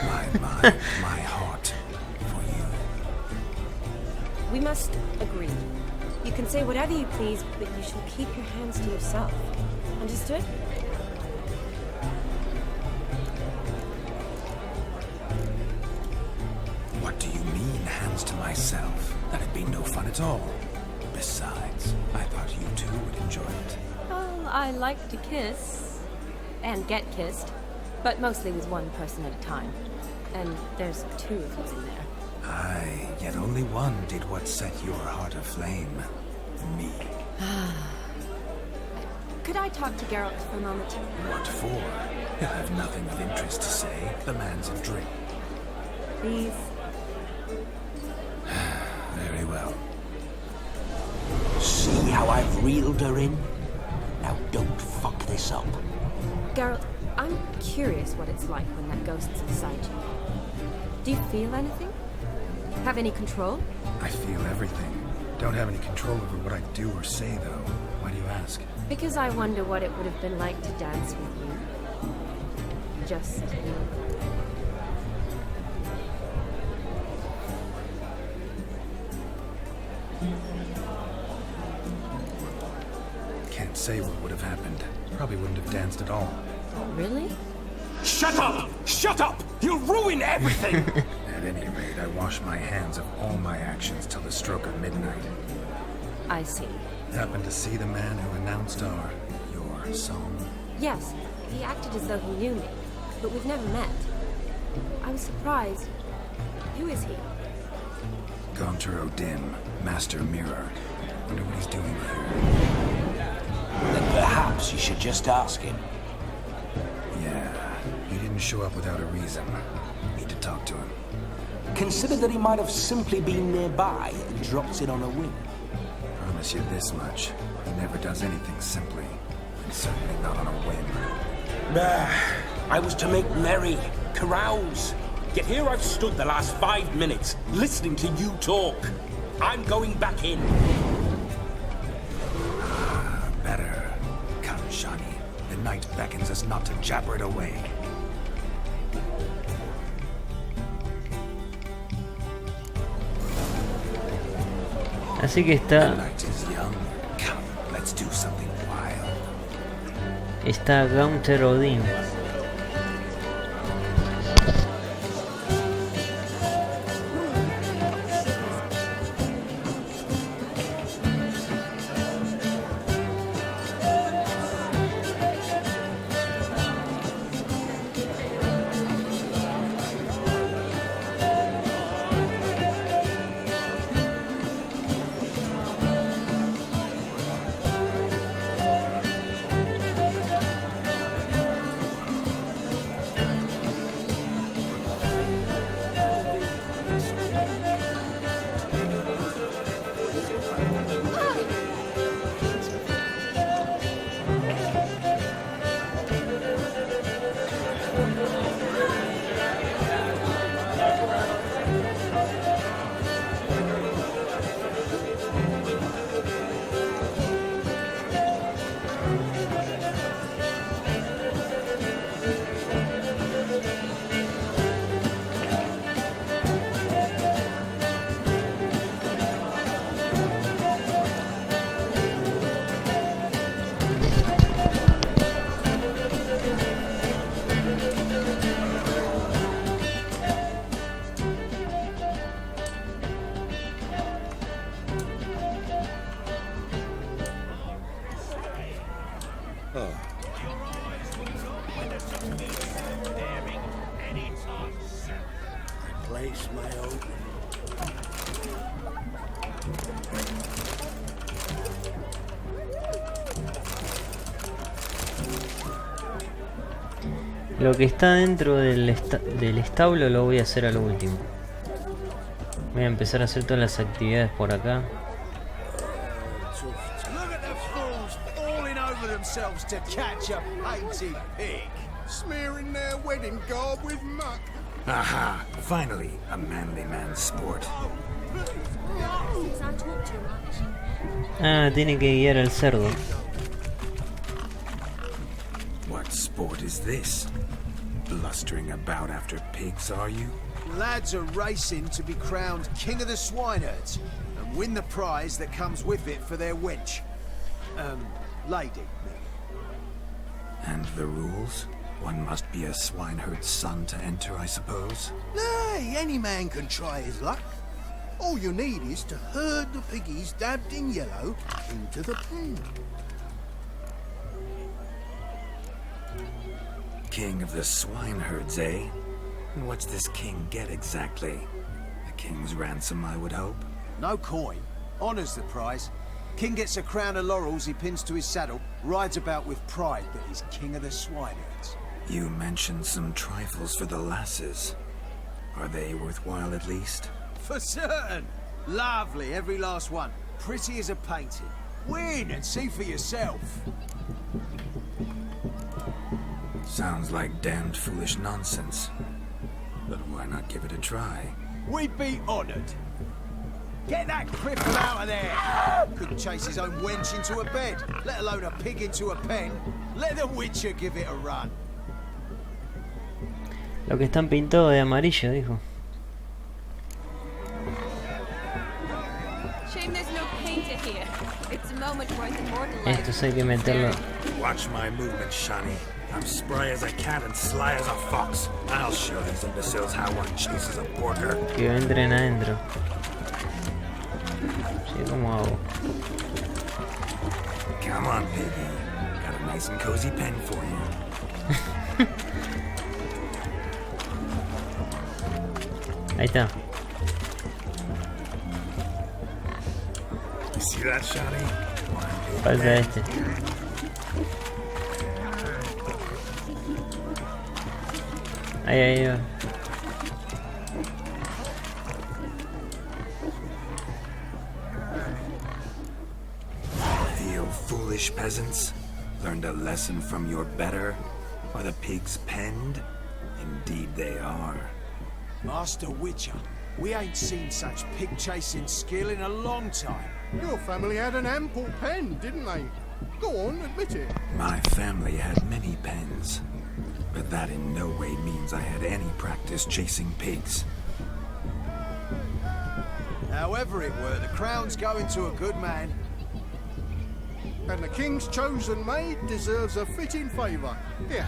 my mind, my heart for you. We must agree. You can say whatever you please, but you shall keep your hands to yourself. Understood? What do you mean, hands to myself? That'd be no fun at all. Besides, I thought you two would enjoy it. Well, I like to kiss. And get kissed. But mostly with one person at a time. And there's two of you in there. Aye, yet only one did what set your heart aflame. Me. Could I talk to Geralt for a moment? What for? He'll have nothing of interest to say. The man's a drink. Please. Very well. See how I've reeled her in? Now don't fuck this up. Geralt, I'm curious what it's like when that ghost's inside you. Do you feel anything? Have any control? I feel everything. Don't have any control over what I do or say, though. Why do you ask? Because I wonder what it would have been like to dance with you. Just you. Can't say what would have happened. Probably wouldn't have danced at all. Really? Shut up! Shut up! You'll ruin everything! At any rate, I wash my hands of all my actions till the stroke of midnight. I see. Happened to see the man who announced your song? Yes, he acted as though he knew me, but we've never met. I was surprised. Who is he? Gaunter O'Dim, Master Mirror. Wonder what he's doing here. Then perhaps you should just ask him. Yeah, he didn't show up without a reason. Need to talk to him. Consider that he might have simply been nearby and dropped in on a whim. Promise you this much. He never does anything simply. And certainly not on a whim. I was to make merry, carouse. Yet here I've stood the last 5 minutes, listening to you talk. I'm going back in. Better. Come, Shani. The night beckons us not to jabber it away. Así que está... Está Gaunter Odin. place may open. Lo que está dentro del establo lo voy a hacer a lo último. Voy a empezar a hacer todas las actividades por acá. Look at the fools falling over themselves to catch a painted pig. Smearing their wedding garb with muck. Aha! Finally, a manly man's sport. Ah, tiene que guiar al cerdo. What sport is this? Blustering about after pigs, are you? Lads are racing to be crowned king of the swineherds and win the prize that comes with it for their wench. Lady. And the rules? One must be a swineherd's son to enter, I suppose? Nay, any man can try his luck. All you need is to herd the piggies dabbed in yellow into the pen. King of the swineherds, eh? And what's this king get exactly? A king's ransom, I would hope. No coin. Honours the prize. King gets a crown of laurels he pins to his saddle, rides about with pride that he's king of the swineherds. You mentioned some trifles for the lasses. Are they worthwhile at least? For certain. Lovely, every last one. Pretty as a painting. Win and see for yourself. Sounds like damned foolish nonsense. But why not give it a try? We'd be honoured. Get that cripple out of there! Couldn't chase his own wench into a bed, let alone a pig into a pen. Let the Witcher give it a run. Lo que están pintados de amarillo, dijo. Shame there's no painter here. It's a moment worth immortalizing. Estos hay que meterlo. Watch my movements, Shani. I'm spry as a cat and sly as a fox. I'll show these imbeciles how one chases a porker. Que entren adentro. Sí, ¿cómo hago? Come on, baby. Got a nice and cozy pen for you. Ahí está. You see that, Shani? Falta este. Ahí va. You foolish peasants. Learned a lesson from your better? Are the pigs penned? Indeed they are. Master Witcher, we ain't seen such pig-chasing skill in a long time. Your family had an ample pen, didn't they? Go on, admit it. My family had many pens, but that in no way means I had any practice chasing pigs. However it were, the crown's going to a good man. And the king's chosen maid deserves a fitting favour. Here.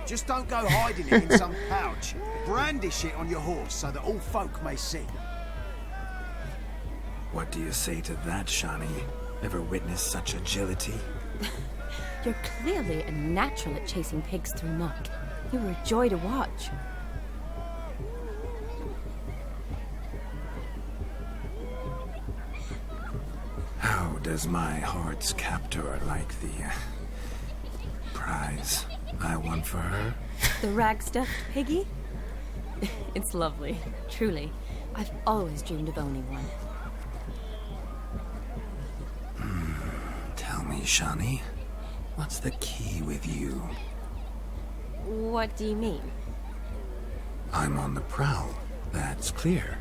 Just don't go hiding it in some pouch. Brandish it on your horse so that all folk may see. What do you say to that, Shani? Ever witnessed such agility? You're clearly a natural at chasing pigs through muck. You were a joy to watch. How does my heart's captor like the prize I won for her? The rag-stuffed piggy? It's lovely, truly. I've always dreamed of owning one. Tell me, Shani, what's the key with you? What do you mean? I'm on the prowl, that's clear.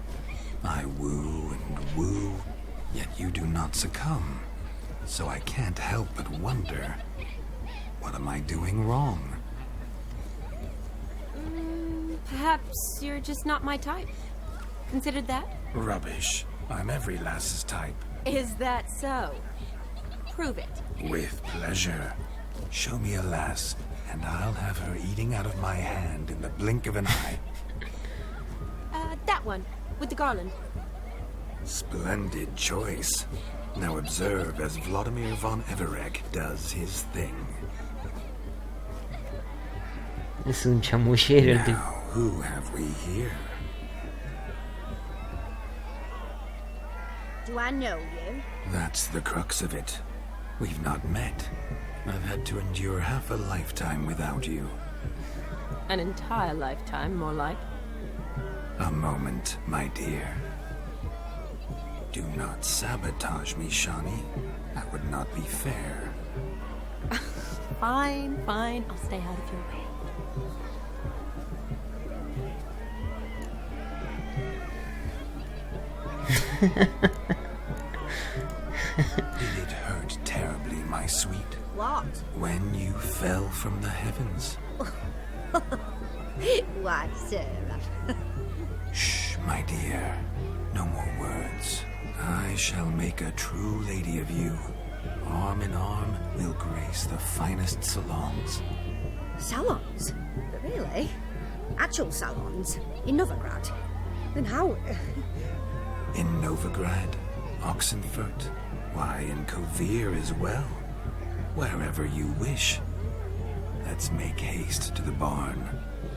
I woo and woo, yet you do not succumb. So I can't help but wonder, what am I doing wrong? Perhaps you're just not my type. Considered that? Rubbish. I'm every lass's type. Is that so? Prove it. With pleasure. Show me a lass, and I'll have her eating out of my hand in the blink of an eye. That one, with the garland. Splendid choice. Now observe as Vladimir von Everek does his thing. Es un chamullero el tipo. Now, who have we here? Do I know you? That's the crux of it. We've not met. I've had to endure half a lifetime without you. An entire lifetime, more like. A moment, my dear. Do not sabotage me, Shani. That would not be fair. Fine, fine. I'll stay out of your way. Did it hurt terribly, my sweet? What? When you fell from the heavens. Why, Sarah? Shh, my dear. No more words. I shall make a true lady of you. Arm in arm, we'll grace the finest salons. Salons? Really? Actual salons? In Novigrad? Then how? In Novigrad, Oxenfurt, why, in Kovir as well. Wherever you wish. Let's make haste to the barn.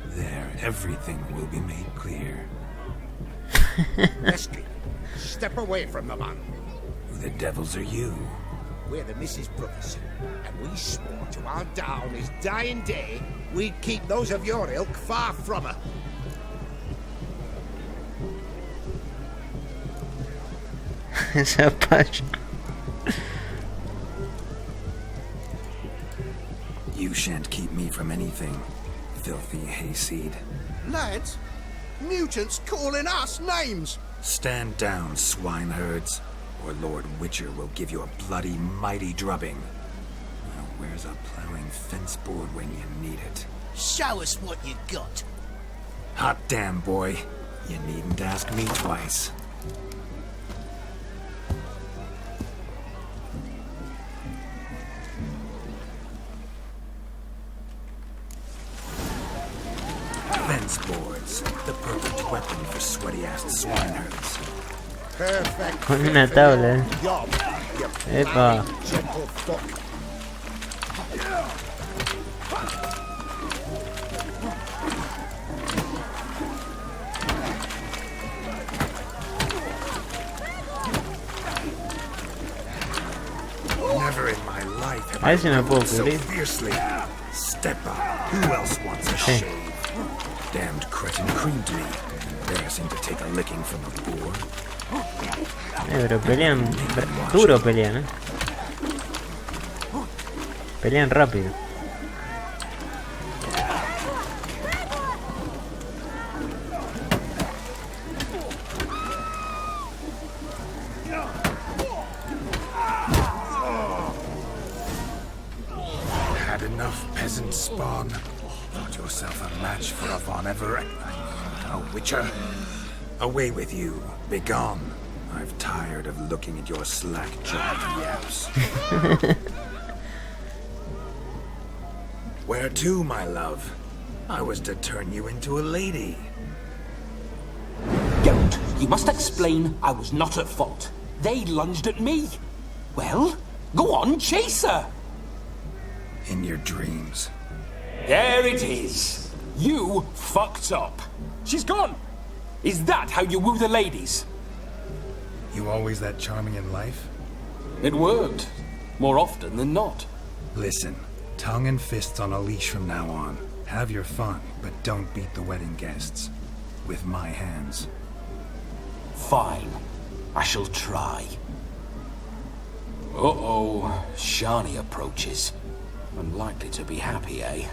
There, everything will be made clear. Leslie, step away from the man. Who the devils are you? We're the Mrs. Brothers, and we swore to our da on his dying day we'd keep those of your ilk far from her. Esa pacha. You shan't keep me from anything, filthy hayseed. Lads, mutants calling us names. Stand down, swineherds, or Lord Witcher will give you a bloody mighty drubbing. Now, where's a plowing fence board when you need it? Show us what you got. Hot damn, boy. You needn't ask me twice. Fence boards, the perfect weapon for sweaty-assed swineherds. Perfect. Con una tabla, Job, you Epa. bloody gentle fuck. Never in my life have A ese me puedo so cubrir. fiercely. Step up. Who else wants a shave? Damned cretin creamed me. Embarrassing to take a licking from a boar. Pero pelean duro, pelean, Pelean rápido. Had enough, peasant spawn. Thought yourself a match for a Von Everett. A Witcher. Away with you. Begone. I've tired of looking at your slack-jawed yaps. Where to, my love? I was to turn you into a lady. Geralt, you must explain I was not at fault. They lunged at me. Well, go on, chase her. In your dreams. There it is. You fucked up. She's gone. Is that how you woo the ladies? You always that charming in life? It worked. More often than not. Listen, tongue and fists on a leash from now on. Have your fun, but don't beat the wedding guests. With my hands. Fine. I shall try. Uh-oh. Shani approaches. Unlikely to be happy, eh?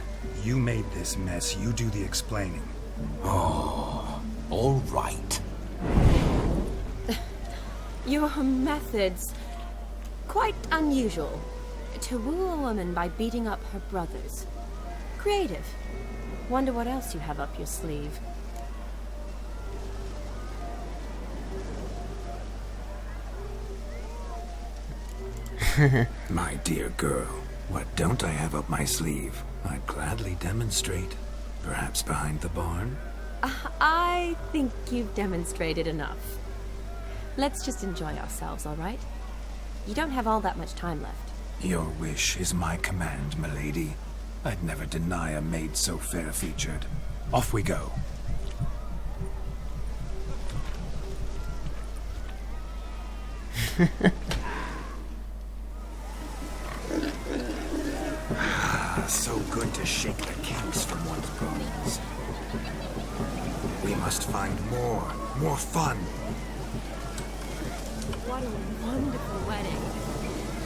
You made this mess. You do the explaining. Oh, all right. Your methods, quite unusual. To woo a woman by beating up her brothers. Creative. Wonder what else you have up your sleeve. My dear girl, what don't I have up my sleeve? I'd gladly demonstrate. Perhaps behind the barn? I think you've demonstrated enough. Let's just enjoy ourselves, all right? You don't have all that much time left. Your wish is my command, milady. I'd never deny a maid so fair-featured. Off we go. So good to shake the kinks from one's bones. We must find more fun. What a wonderful wedding.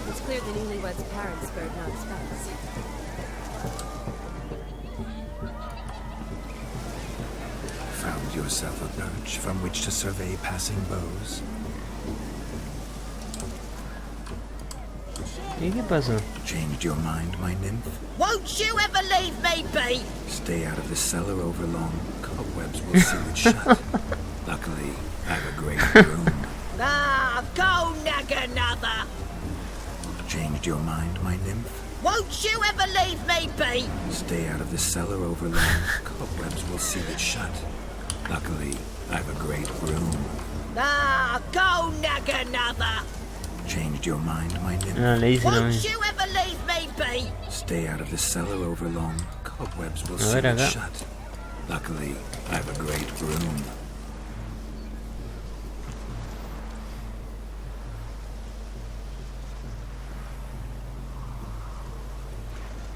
It's clear the newlyweds' parents spared no expense. Found yourself a perch from which to survey passing beaux. ¿Y qué pasó? Changed your mind, my nymph? Won't you ever leave me be? Stay out of the cellar over long. Cobwebs will seal it shut. Luckily, I have a great room. Ah, go nag another. Changed your mind, my nymph? Won't you ever leave me be? Stay out of the cellar over long. Cobwebs will seal it shut. Luckily, I have a great room. Ah, go nag another. Changed your mind, my nymph? Ah, le dice lo Won't mismo. you ever leave me be? Stay out of the cellar over long. Cobwebs will A seal ver it acá. shut. Luckily, I have a great room.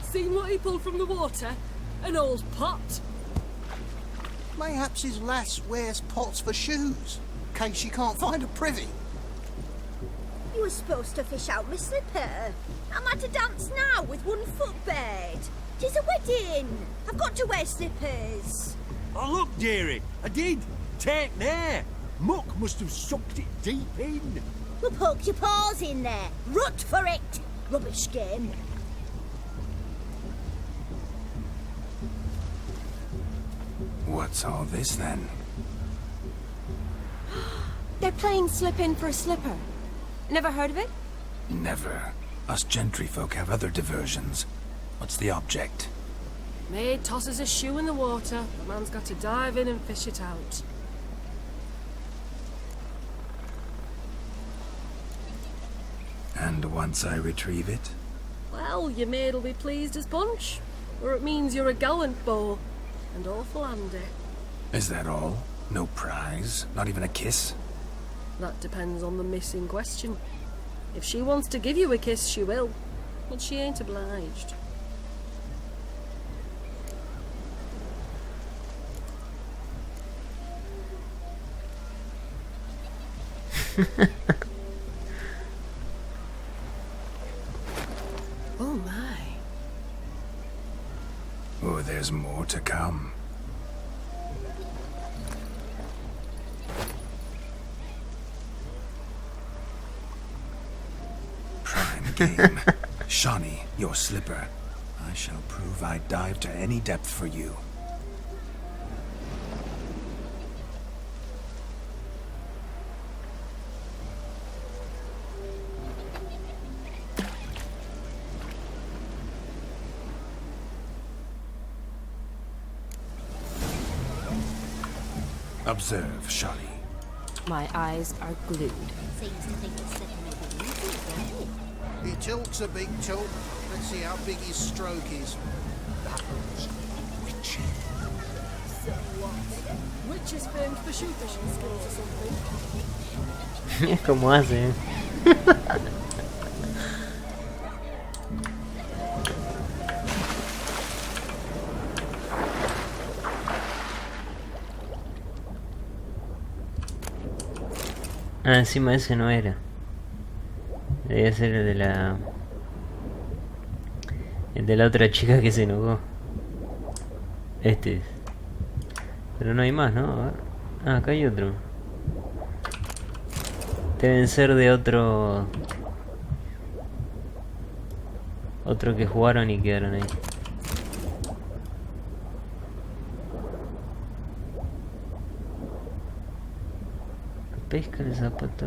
Seen what he pulled from the water? An old pot. Mayhaps his lass wears pots for shoes, in case she can't find a privy. You were supposed to fish out my slipper. I'm at a dance now with one foot bared. 'Tis a wedding. I've got to wear slippers. Oh, look, dearie, I did. Take there. Muck must have sucked it deep in. Well, poke your paws in there. Rut for it. Rubbish game. What's all this, then? They're playing slip in for a slipper. Never heard of it? Never. Us gentry folk have other diversions. What's the object? Maid tosses a shoe in the water. Man's got to dive in and fish it out. And once I retrieve it? Well, your maid'll be pleased as punch. Or it means you're a gallant beau. And awful handy. Is that all? No prize? Not even a kiss? That depends on the miss in question. If she wants to give you a kiss, she will. But she ain't obliged. Oh my. Oh, there's more to come. Prime game. Shawnee, your slipper. I shall prove I'd dive to any depth for you. Observe, Shawnee. My eyes are glued. Seems to think the slipper may be easy, doesn't it? He tilts a big tilt. Let's see how big his stroke is. So what? Witch is famed for shoe fishing skills or something. ¿Cómo hace? Ah, encima ese no era. Debía ser el de la... El de la otra chica que se enojó. Este es. Pero no hay más, ¿no? A ver. Ah, acá hay otro. Deben ser de otro... Otro que jugaron y quedaron ahí. Pesca el zapato.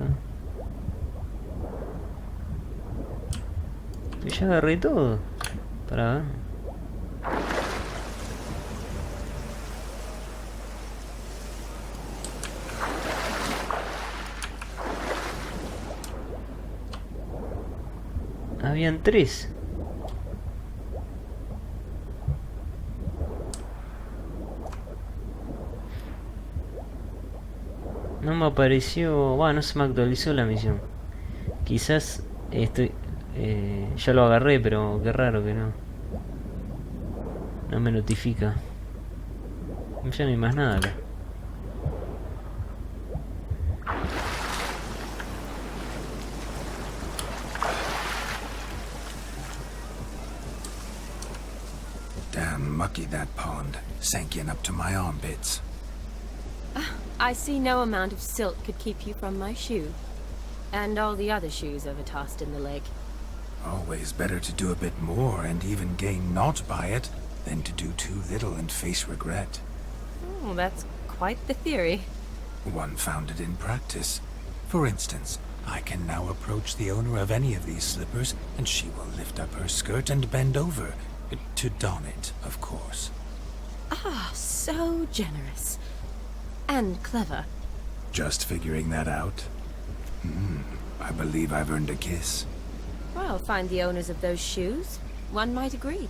Y ya agarré todo. Para ver. Habían 3. No me apareció... Bueno, no se me actualizó la misión. Quizás estoy... ya lo agarré, pero qué raro que no. No me notifica. Ya no hay más nada acá. Damn mucky that pond, sank in up to my armpits. I see no amount of silt could keep you from my shoe. And all the other shoes overtossed in the lake. Always better to do a bit more and even gain naught by it than to do too little and face regret. Oh, that's quite the theory. One founded in practice. For instance, I can now approach the owner of any of these slippers, and she will lift up her skirt and bend over. To don it, of course. Ah, so generous. And clever. Just figuring that out? I believe I've earned a kiss. Well, find the owners of those shoes. One might agree.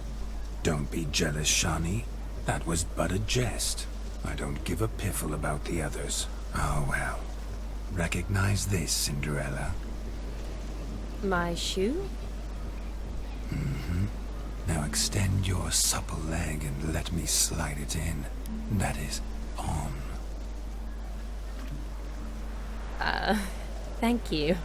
Don't be jealous, Shawnee. That was but a jest. I don't give a piffle about the others. Oh well. Recognize this, Cinderella. My shoe? Now extend your supple leg and let me slide it in. That is, on. Thank you.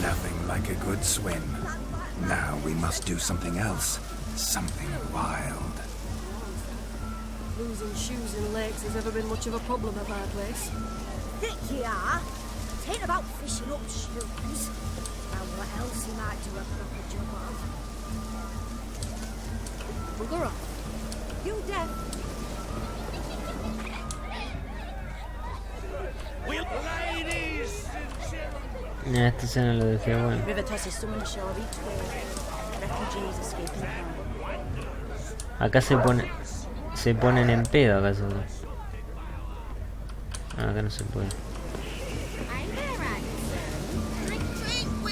Nothing like a good swim. Now we must do something else. Something wild. Losing shoes and legs has ever been much of a problem at our place. Thick you are. It ain't about fishing up shoes. Now what else you might do a proper job of? Bugger off. You deaf? Ladies and gentlemen. Esta escena lo dejé bueno. River tosses someone ashore each way. Refugees escaping harm. Acá se ponen en pedo acá solo. Acá no se puede.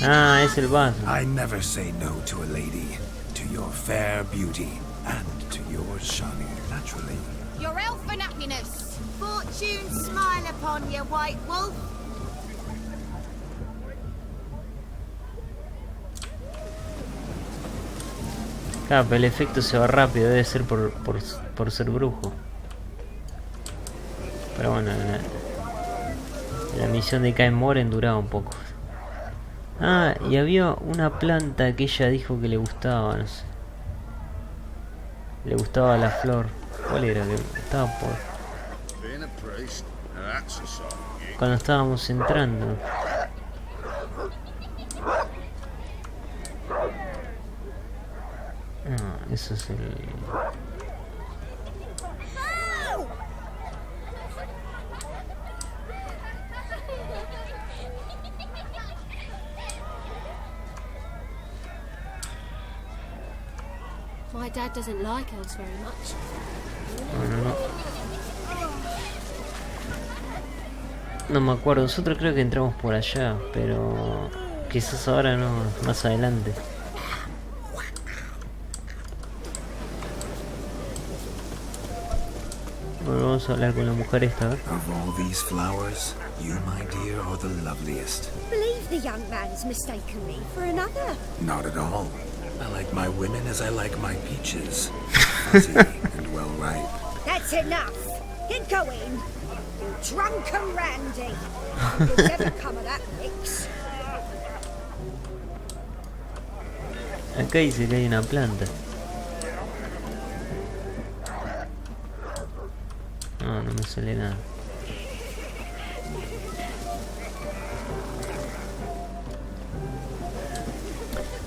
Ah, es el vaso. I never say no to a lady, to your fair beauty, and to yours, Shawnee, naturally. Your elfin happiness. Fortune smile upon you, white wolf. Claro, pero el efecto se va rápido, debe ser por ser brujo. Pero bueno, la misión de Kain Moren duraba un poco. Ah, y había una planta que ella dijo que le gustaba, no sé. Le gustaba la flor. ¿Cuál era? Que estaba por... Cuando estábamos entrando. Ah, eso es el... My dad doesn't like elves very much. No. No me acuerdo, nosotros creo que entramos por allá, pero quizás ahora no, más adelante. Bueno, vamos a hablar con la mujer esta, ¿ver? Of all these flowers, you, my dear, are the loveliest. Believe the young man's mistaken me for another. Not at all. I like my women as I like my peaches. Fuzzy and well ripe. That's enough. Get going. You drunken randy. You'll never come of that mix. Acá dice que hay una planta. No me sale nada.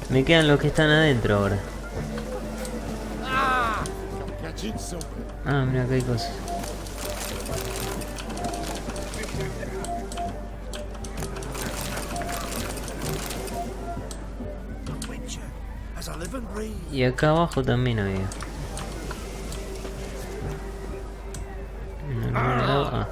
Me quedan los que están adentro ahora. Ah, mira, acá hay cosas. Y acá abajo también había. En el lado,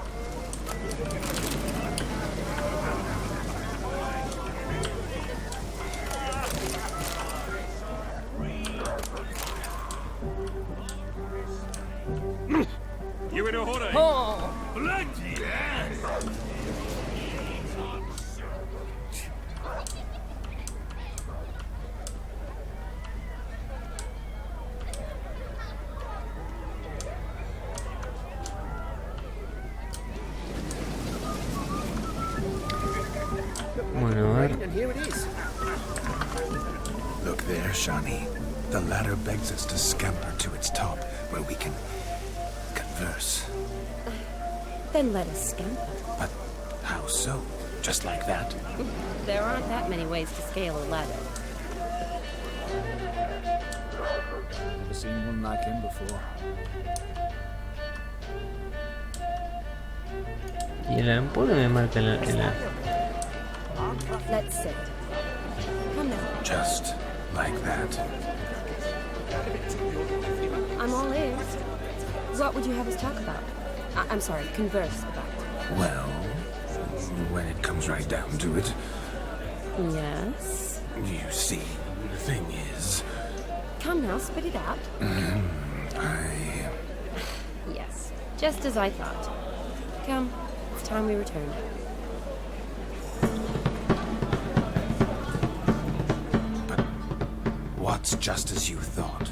Bueno, a ver. And here it is. Look there, Shani. The ladder begs us to scamper to its top, where we can converse. Then let us scamper. But how so? Just like that? There aren't that many ways to scale a ladder. Never seen one like him before. Y ¿por qué me marca en la... Let's sit. Come now. Just like that. I'm all ears. What would you have us talk about? I'm sorry, converse about. Well, when it comes right down to it. Yes? You see, the thing is... Come now, spit it out. Yes, just as I thought. Come, it's time we return. But what's just as you thought?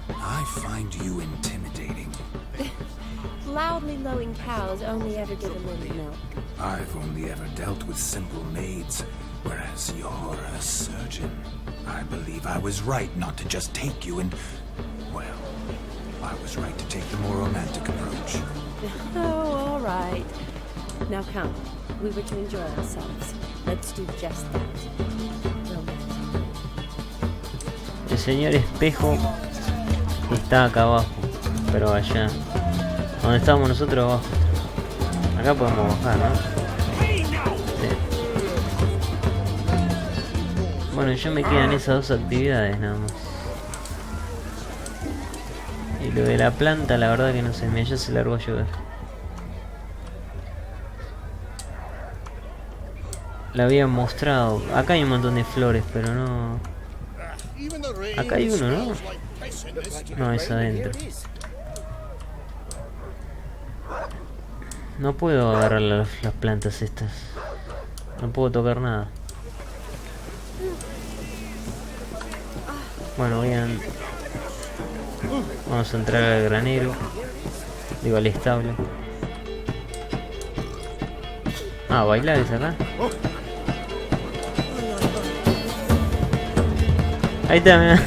I find you intimidating. Loudly lowing cows only ever give a little milk. I've only ever dealt with simple maids, whereas you're a surgeon. I believe I was right not to just take you and... Well, I was right to take the more romantic approach. Oh, all right. Now come, we were to enjoy ourselves. Let's do just that. El señor espejo está acá abajo, pero allá. Donde estábamos nosotros abajo. Acá podemos bajar, ¿no? Sí. Bueno, yo me quedan esas dos actividades nada más. Y lo de la planta, la verdad que no sé, ya se largó a llover. La habían mostrado. Acá hay un montón de flores, pero no... Acá hay uno, ¿no? No, es adentro. No puedo agarrar las plantas estas. No puedo tocar nada. Bueno, vamos a entrar al granero. Digo, al establo. Ah, bailar es acá. Ahí está, mira.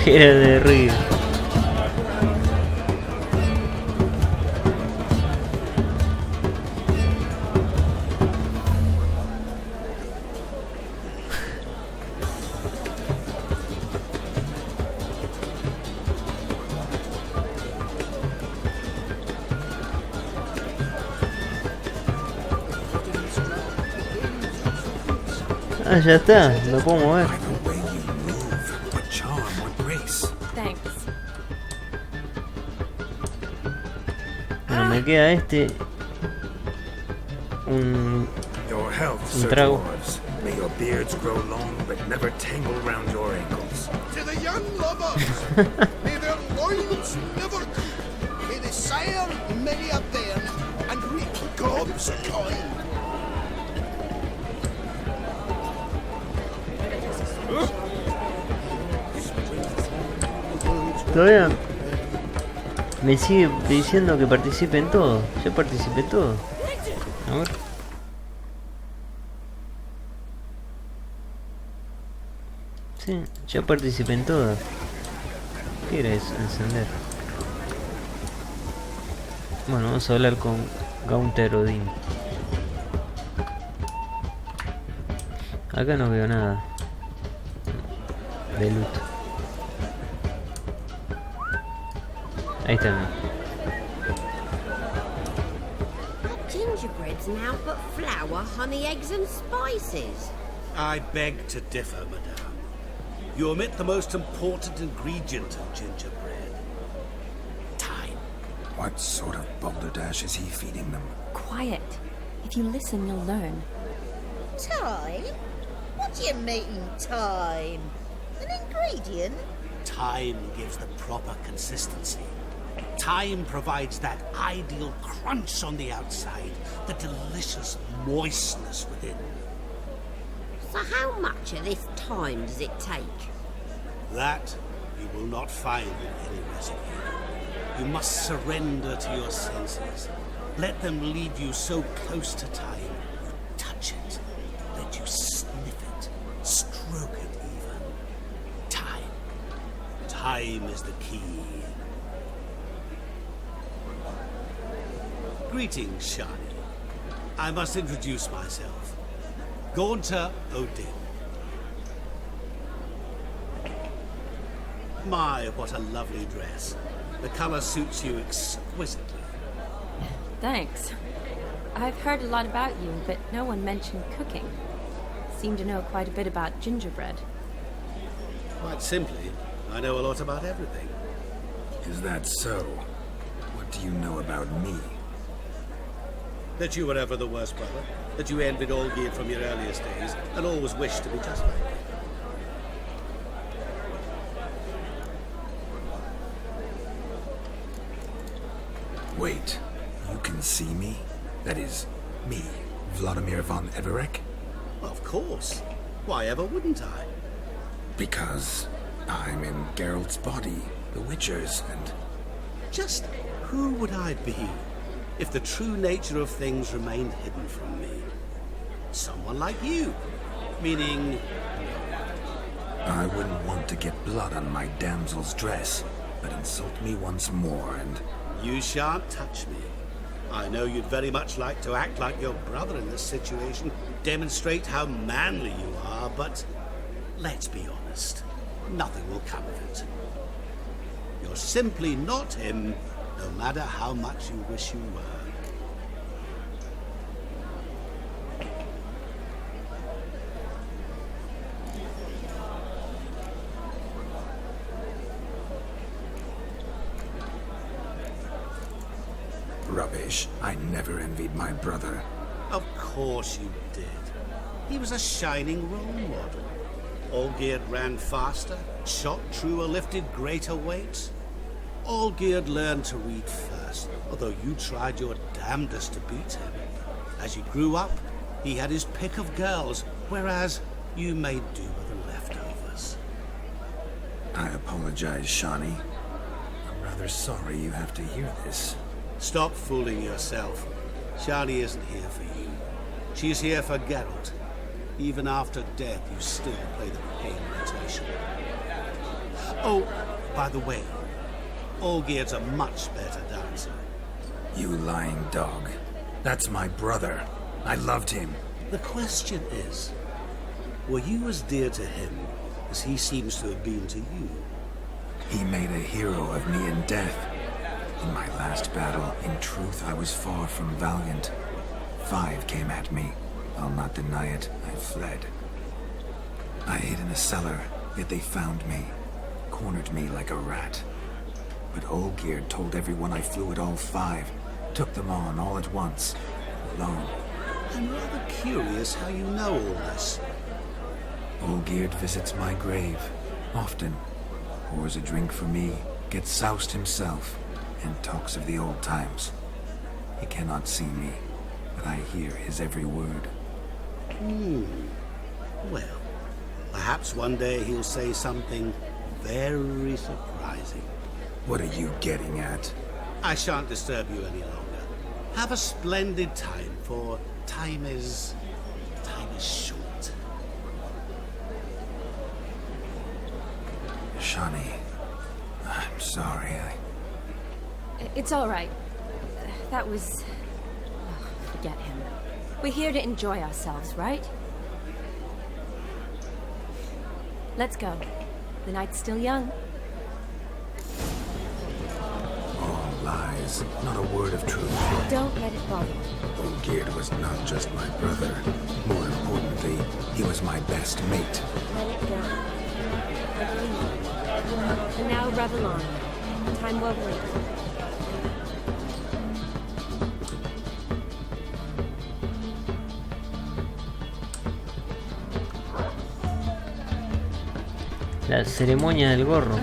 Era de río. Ah, ya está, me puedo mover. Bueno, me queda un trago. May your beards grow long, but never tangle round your ankles. To the young lovers, may their loins never cool. May they sire many a bairn and reap gobs of coin. Todavía me sigue diciendo que participe en todo. Yo participé en todo. A ver. Sí, yo participé en todo. ¿Qué era eso? Encender. Bueno, vamos a hablar con Gaunter Odin. Acá no veo nada de luto. Ahí está. Gingerbread's now but flour, honey, eggs and spices. I beg to differ, madame. You omit the most important ingredient of gingerbread. Time. What sort of balderdash is he feeding them? Quiet. If you listen, you'll learn. Time? What do you mean, time? An ingredient? Time gives the proper consistency. Time provides that ideal crunch on the outside, the delicious moistness within. So how much of this time does it take? That You will not find in any recipe. You must surrender to your senses. Let them lead you so close to time. Touch it. Let you sniff it. Stroke it even. Time. Time is the key. Greetings, Shani. I must introduce myself. Gaunter Odin. My, what a lovely dress. The color suits you exquisitely. Thanks. I've heard a lot about you, but no one mentioned cooking. Seem to know quite a bit about gingerbread. Quite simply, I know a lot about everything. Is that so? What do you know about me? That you were ever the worst brother. That you envied Olgierd from your earliest days, and always wished to be just like me. Wait, you can see me? That is, me, Vladimir von Everek? Of course. Why ever wouldn't I? Because I'm in Geralt's body, the Witcher's, and... Just who would I be if the true nature of things remained hidden from me? Someone like you. Meaning... I wouldn't want to get blood on my damsel's dress, but insult me once more and... You shan't touch me. I know you'd very much like to act like your brother in this situation, demonstrate how manly you are, but let's be honest, nothing will come of it. You're simply not him, no matter how much you wish you were. Rubbish. I never envied my brother. Of course you did. He was a shining role model. Olgierd ran faster, shot truer, lifted greater weights. Olgierd learned to read first, although you tried your damnedest to beat him. As you grew up, he had his pick of girls, whereas you made do with the leftovers. I apologize, Shani. I'm rather sorry you have to hear this. Stop fooling yourself. Shani isn't here for you. She's here for Geralt. Even after death, you still play the pain imitation. Oh, by the way, Olgierd's a much better dancer. You lying dog. That's my brother. I loved him. The question is, were you as dear to him as he seems to have been to you? He made a hero of me in death. In my last battle, in truth, I was far from valiant. 5 came at me. I'll not deny it, I fled. I hid in a cellar, yet they found me. Cornered me like a rat. But Olgierd told everyone I flew at all 5. Took them on all at once. Alone. I'm rather curious how you know all this. Olgierd visits my grave. Often. Pours a drink for me. Gets soused himself. And talks of the old times. He cannot see me, but I hear his every word. Well, perhaps one day he'll say something very surprising. What are you getting at? I shan't disturb you any longer. Have a splendid time, for time is short. Shani, I'm sorry, It's all right. That was... Oh, forget him. We're here to enjoy ourselves, right? Let's go. The night's still young. All lies. Not a word of truth. Don't let it bother you. Olgierd was not just my brother. More importantly, he was my best mate. Let it go. I believe. And now revel on. Time well played. La ceremonia del gorro.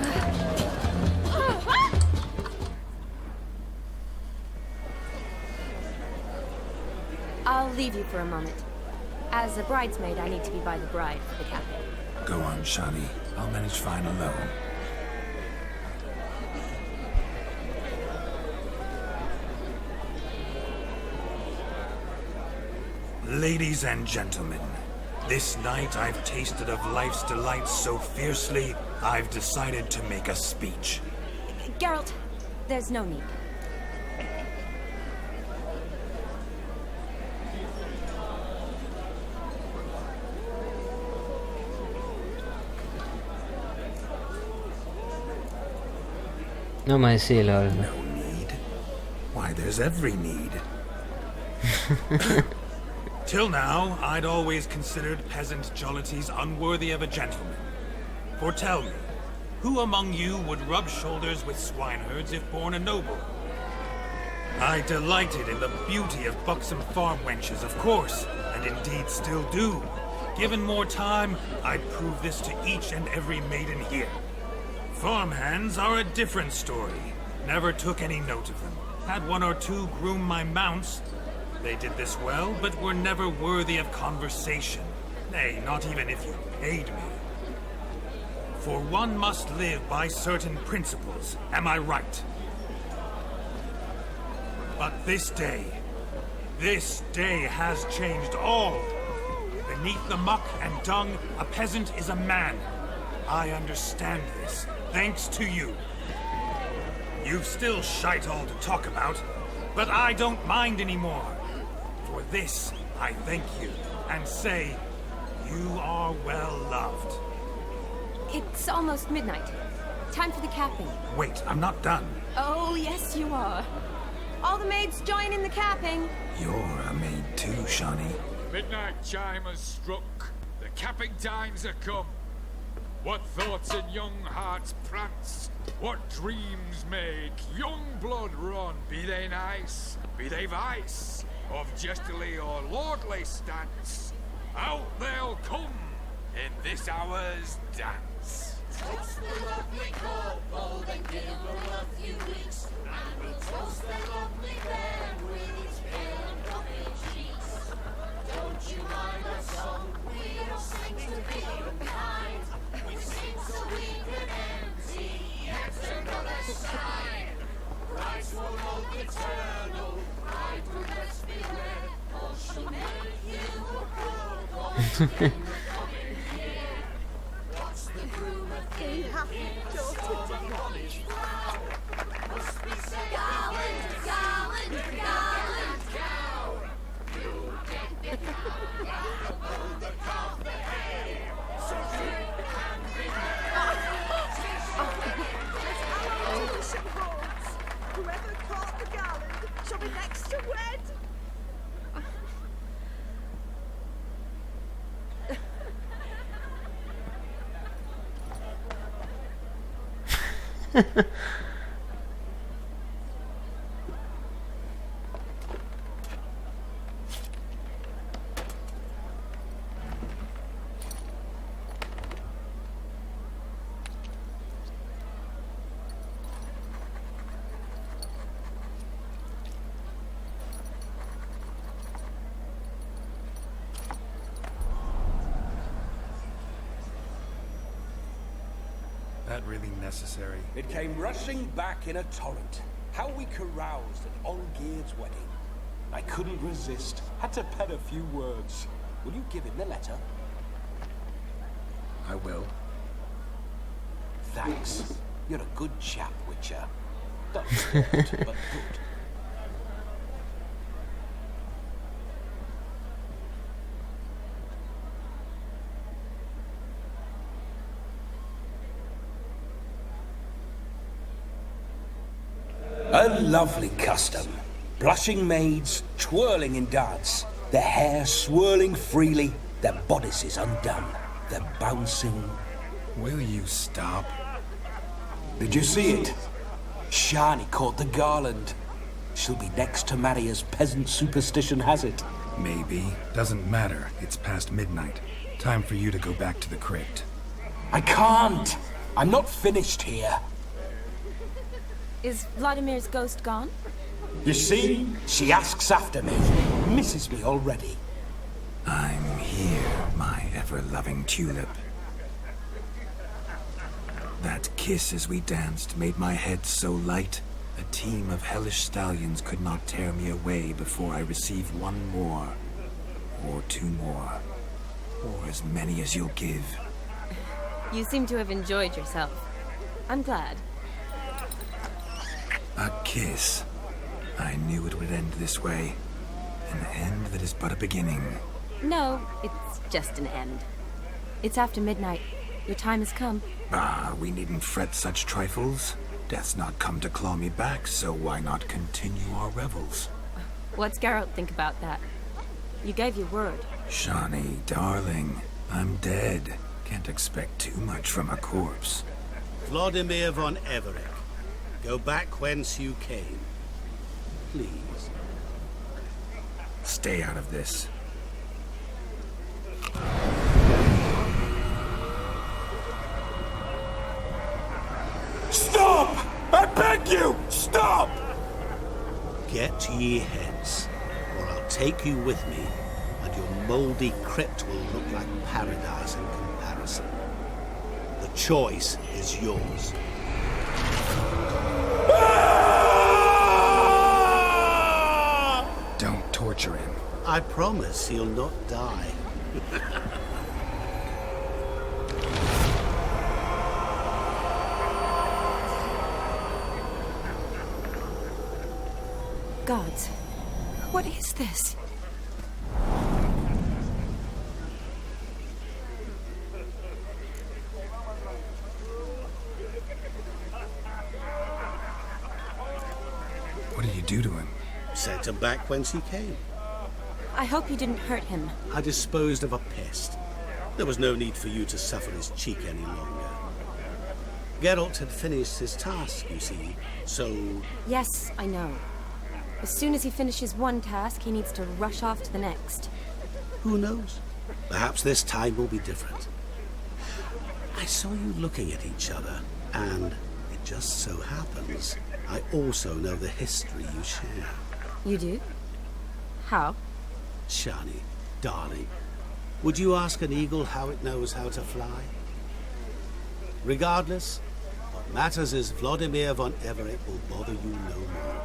I'll leave you for a moment. As a bridesmaid, I need to be by the bride for the cafe. Go on, Shani. I'll manage fine alone. Ladies and gentlemen, this night I've tasted of life's delights so fiercely, I've decided to make a speech. Geralt, there's no need. No me decía la verdad. No need? Why, there's every need. Till now, I'd always considered peasant jollities unworthy of a gentleman. For tell me, who among you would rub shoulders with swineherds if born a noble? I delighted in the beauty of buxom farm wenches, of course, and indeed still do. Given more time, I'd prove this to each and every maiden here. Farmhands are a different story. Never took any note of them. Had one or two groom my mounts. They did this well, but were never worthy of conversation. Nay, not even if you paid me. For one must live by certain principles, am I right? But this day has changed all. Beneath the muck and dung, a peasant is a man. I understand this, thanks to you. You've still shite all to talk about, but I don't mind anymore. For this, I thank you, and say, you are well loved. It's almost midnight. Time for the capping. Wait, I'm not done. Oh, yes, you are. All the maids join in the capping. You're a maid too, Shawnee. Midnight chime has struck. The capping times are come. What thoughts in young hearts prance? What dreams make young blood run? Be they nice, be they vice, of jestily or lordly stance, out they'll come in this hour's dance. Toast the lovely kobold and give her a few weeks, and we'll toast the lovely bear with its pale and puffy cheeks. Don't you mind our song? We don't sing to be unkind. We sing so we can empty yet another side. Christ will hope eternal, pride will best beware, or she'll make you a good one. What's the groom of the happy daughter college flower? Must be said, Garland, Garland, Garland, cow. You'll get the cow, above the carpet hay. So drink and be Whoever caught the Garland shall be next to wed. That really necessary? It came rushing back in a torrent. How we caroused at Olgierd's wedding. I couldn't resist. Had to pen a few words. Will you give him the letter? I will. Thanks. You're a good chap, Witcher. Not perfect, but good. A lovely custom. Blushing maids, twirling in dance, their hair swirling freely, their bodices undone, their bouncing... Will you stop? Did you see it? Shani caught the garland. She'll be next to marry as peasant superstition has it. Maybe. Doesn't matter. It's past midnight. Time for you to go back to the crypt. I can't! I'm not finished here. Is Vladimir's ghost gone? You see? She asks after me. Misses me already. I'm here, my ever-loving tulip. That kiss as we danced made my head so light. A team of hellish stallions could not tear me away before I received one more. or 2 more. Or as many as you'll give. You seem to have enjoyed yourself. I'm glad. A kiss. I knew it would end this way. An end that is but a beginning. No, it's just an end. It's after midnight. Your time has come. Ah, we needn't fret such trifles. Death's not come to claw me back, so why not continue our revels? What's Geralt think about that? You gave your word. Shawnee, darling, I'm dead. Can't expect too much from a corpse. Vladimir von Everett, go back whence you came. Please. Stay out of this. Stop! I beg you! Stop! Get ye hence, or I'll take you with me, and your mouldy crypt will look like paradise in comparison. The choice is yours. Don't torture him. I promise he'll not die. Gods, what is this? What did you do to him? Sent him back whence he came. I hope you didn't hurt him. I disposed of a pest. There was no need for you to suffer his cheek any longer. Geralt had finished his task, you see, so... Yes, I know. As soon as he finishes one task, he needs to rush off to the next. Who knows? Perhaps this time will be different. I saw you looking at each other, and it just so happens I also know the history you share. You do? How? Shani, darling, would you ask an eagle how it knows how to fly? Regardless, what matters is Vladimir von Everett will bother you no more.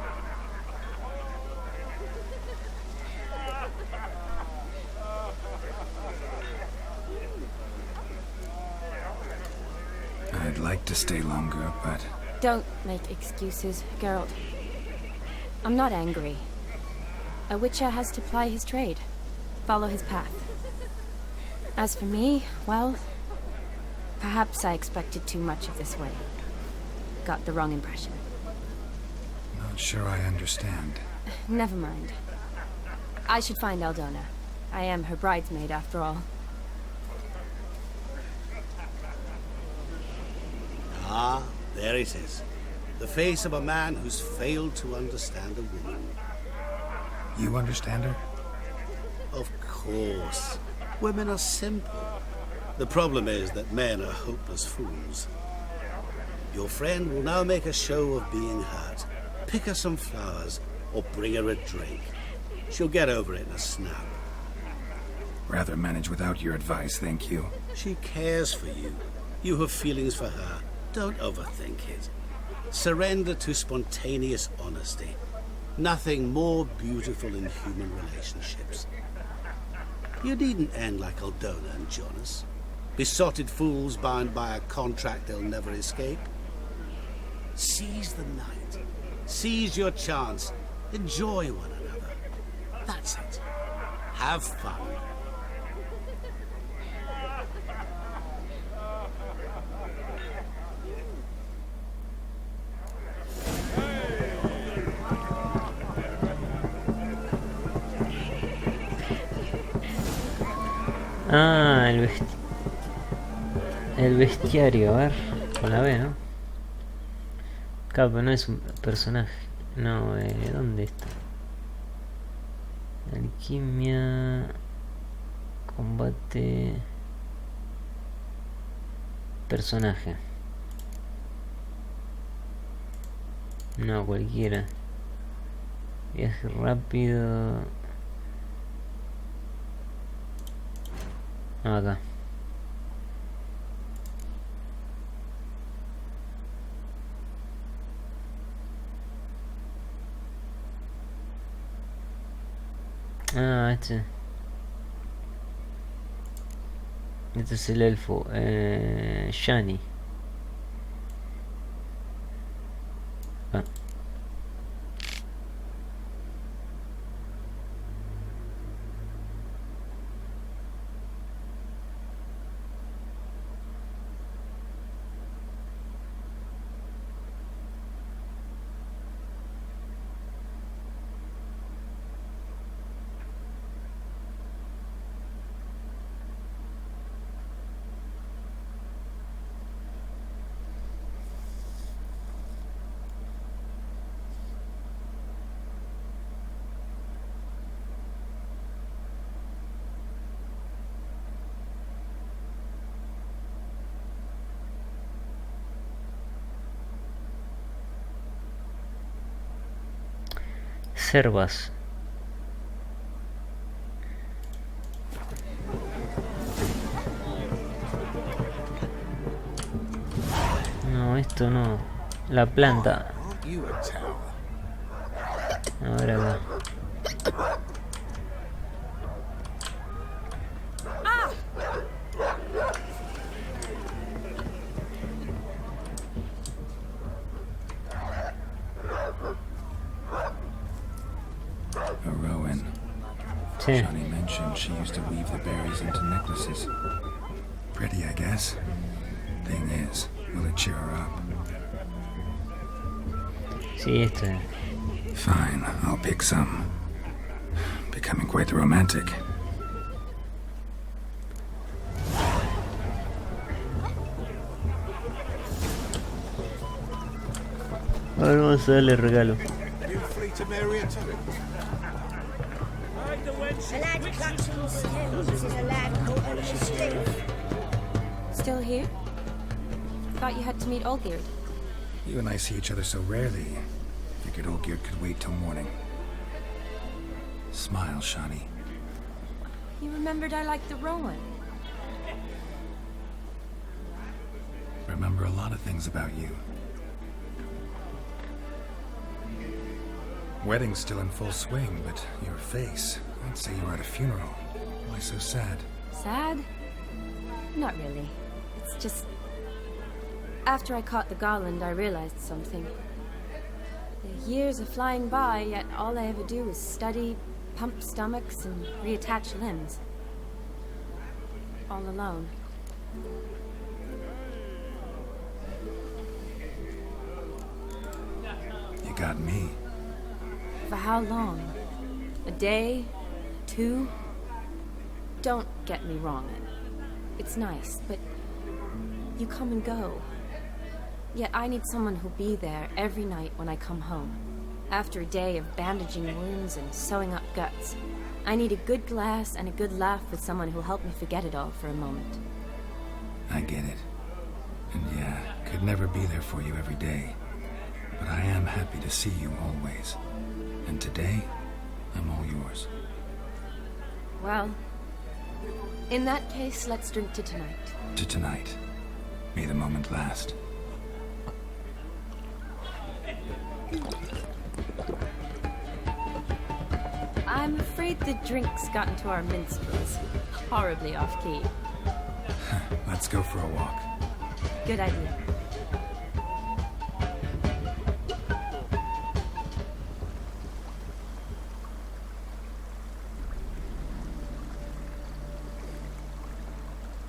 I'd like to stay longer, but... Don't make excuses, Geralt. I'm not angry. A witcher has to ply his trade, follow his path. As for me, well, perhaps I expected too much of this way. Got the wrong impression. Not sure I understand. Never mind. I should find Aldona. I am her bridesmaid, after all. Ah, there it is. The face of a man who's failed to understand a woman. You understand her? Of course. Women are simple. The problem is that men are hopeless fools. Your friend will now make a show of being hurt. Pick her some flowers, or bring her a drink. She'll get over it in a snap. Rather manage without your advice, thank you. She cares for you. You have feelings for her. Don't overthink it. Surrender to spontaneous honesty. Nothing more beautiful in human relationships. You needn't end like Aldona and Jonas. Besotted fools bound by a contract they'll never escape. Seize the night. Seize your chance. Enjoy one another. That's it. Have fun. Ah, el bestiario, a ver, con la B, ¿no? Claro, pero no es un personaje. No, ¿dónde está? Alquimia, combate, personaje. No, cualquiera. Viaje rápido. Acá. Ah, este. Este es el elfo. Shani. Ah. Servas. No, esto no. La planta. A ver acá. Shani mentioned she used to weave the berries into necklaces. Pretty, I guess. Thing is, will it cheer her up? Sí, este. Fine, I'll pick some. Becoming quite the romantic. A ver, vamos a darle regalo. A lad clutching stones is a lad caught in mischief. Still here? Thought you had to meet Olgierd. You and I see each other so rarely. Figured Olgierd could wait till morning. Smile, Shani. You remembered I liked the Rowan. Remember a lot of things about you. Wedding's still in full swing, but your face, I'd say you were at a funeral. Why so sad? Sad? Not really. It's just... After I caught the garland, I realized something. The years are flying by, yet all I ever do is study, pump stomachs, and reattach limbs. All alone. You got me. For how long? A day? 2? Don't get me wrong. It's nice, but you come and go. Yet I need someone who'll be there every night when I come home. After a day of bandaging wounds and sewing up guts, I need a good glass and a good laugh with someone who'll help me forget it all for a moment. I get it. And yeah, could never be there for you every day. But I am happy to see you always. And today, I'm all yours. Well, in that case, let's drink to tonight. To tonight. May the moment last. I'm afraid the drink's got into our minstrels. Horribly off-key. Let's go for a walk. Good idea.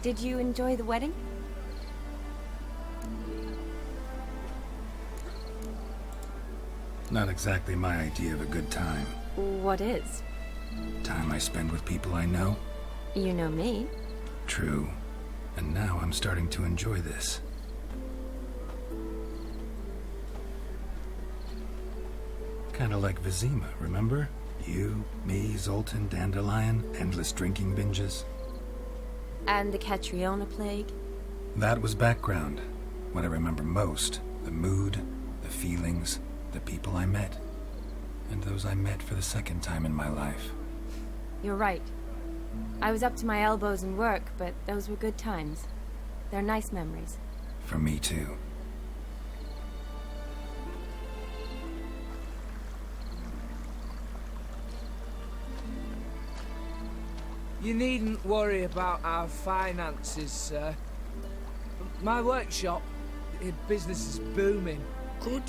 Did you enjoy the wedding? Not exactly my idea of a good time. What is? Time I spend with people I know. You know me. True. And now I'm starting to enjoy this. Kinda like Vizima, remember? You, me, Zoltan, Dandelion, endless drinking binges. And the Catriona plague? That was background. What I remember most, the mood, the feelings, the people I met. And those I met for the second time in my life. You're right. I was up to my elbows in work, but those were good times. They're nice memories. For me too. You needn't worry about our finances, sir. My workshop, business is booming. Good.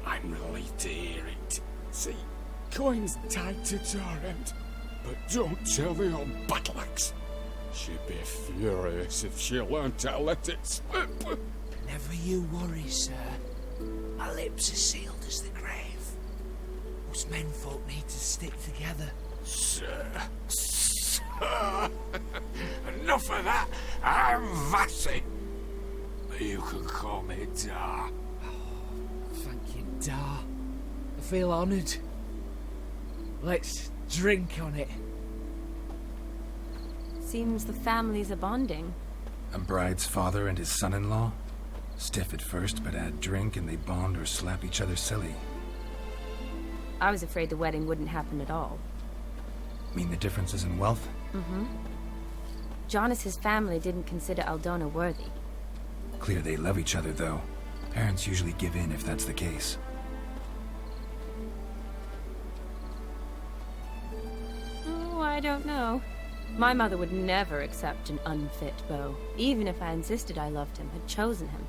I'm relieved to hear it. See, coin's tied to Torrent, but don't tell the old battle axe. She'd be furious if she learned to let it slip. Never you worry, sir. My lips are sealed as the grave. Us menfolk need to stick together. Sir. Enough of that. I'm Vassy. You can call me Dar. Thank you, Dar. I feel honoured. Let's drink on it. Seems the families are bonding. A bride's father and his son-in-law? Stiff at first, but add drink and they bond or slap each other silly. I was afraid the wedding wouldn't happen at all. Mean the differences in wealth? Mm-hmm. Jonas's family didn't consider Aldona worthy. Clear they love each other, though. Parents usually give in if that's the case. Oh, I don't know. My mother would never accept an unfit beau, even if I insisted I loved him, had chosen him.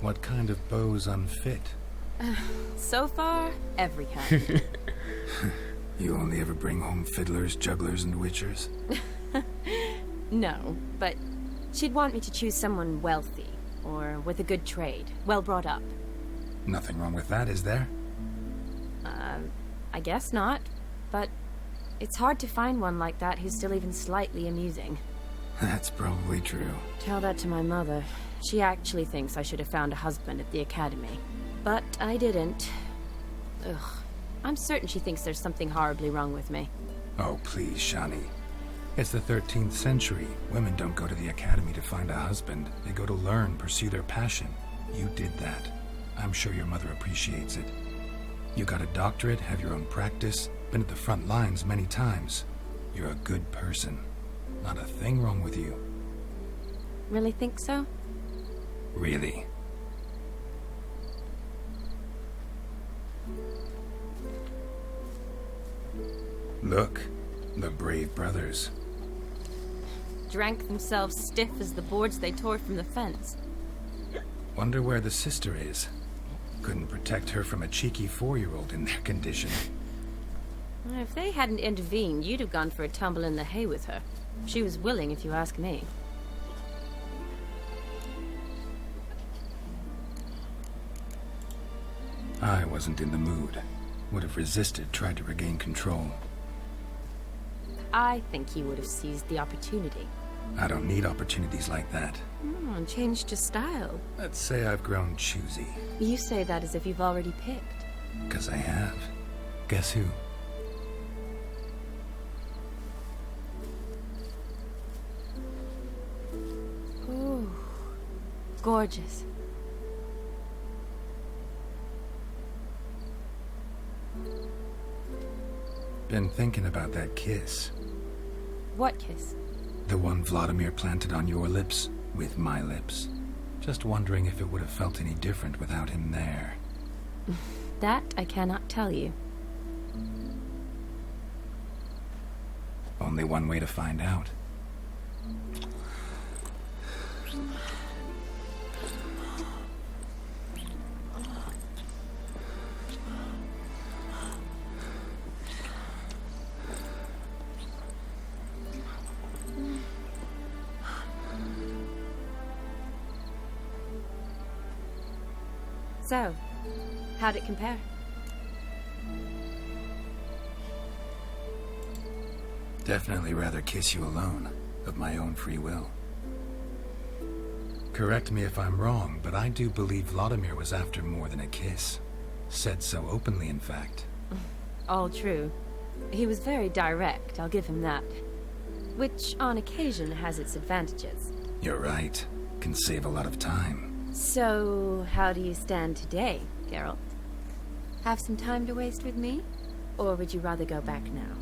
What kind of beau's unfit? So far, every kind. You only ever bring home fiddlers, jugglers, and witchers? No, but she'd want me to choose someone wealthy, or with a good trade, well brought up. Nothing wrong with that, is there? I guess not, but it's hard to find one like that who's still even slightly amusing. That's probably true. Tell that to my mother. She actually thinks I should have found a husband at the academy. But I didn't. Ugh. I'm certain she thinks there's something horribly wrong with me. Oh, please, Shani. It's the 13th century. Women don't go to the academy to find a husband. They go to learn, pursue their passion. You did that. I'm sure your mother appreciates it. You got a doctorate, have your own practice, been at the front lines many times. You're a good person. Not a thing wrong with you. Really think so? Really. Look, the brave brothers. Drank themselves stiff as the boards they tore from the fence. Wonder where the sister is. Couldn't protect her from a cheeky 4-year-old in their condition. If they hadn't intervened, you'd have gone for a tumble in the hay with her. She was willing, if you ask me. I wasn't in the mood. Would have resisted, tried to regain control. I think you would have seized the opportunity. I don't need opportunities like that. And changed your style. Let's say I've grown choosy. You say that as if you've already picked. 'Cause I have. Guess who? Ooh, gorgeous. Been thinking about that kiss. What kiss? The one Vladimir planted on your lips, with my lips. Just wondering if it would have felt any different without him there. That I cannot tell you. Only one way to find out. So, how'd it compare? Definitely rather kiss you alone, of my own free will. Correct me if I'm wrong, but I do believe Vladimir was after more than a kiss. Said so openly, in fact. All true. He was very direct, I'll give him that. Which, on occasion, has its advantages. You're right. Can save a lot of time. So, how do you stand today, Geralt? Have some time to waste with me? Or would you rather go back now?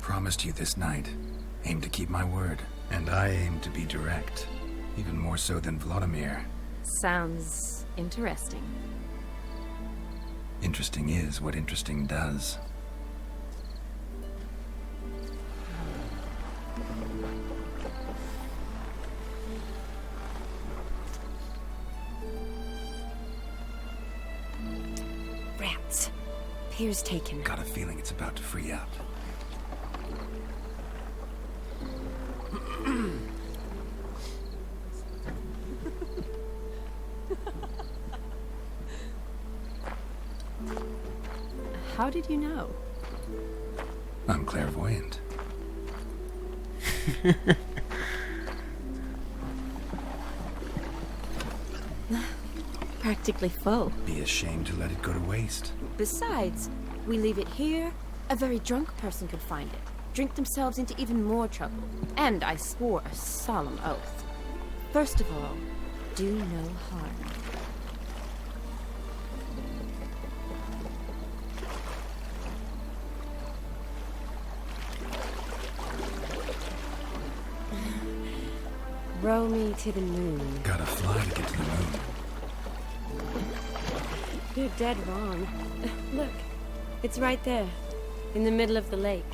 Promised you this night. Aim to keep my word. And I aim to be direct. Even more so than Vladimir. Sounds interesting. Interesting is what interesting does. Rats. Pier's taken. Got a feeling it's about to free up. How did you know? I'm clairvoyant. Practically full. Be ashamed to let it go to waste. Besides, we leave it here, a very drunk person could find it, drink themselves into even more trouble. And I swore a solemn oath. First of all, do no harm. Row me to the moon. Gotta fly to get to the moon. You're dead wrong. Look, it's right there, in the middle of the lake.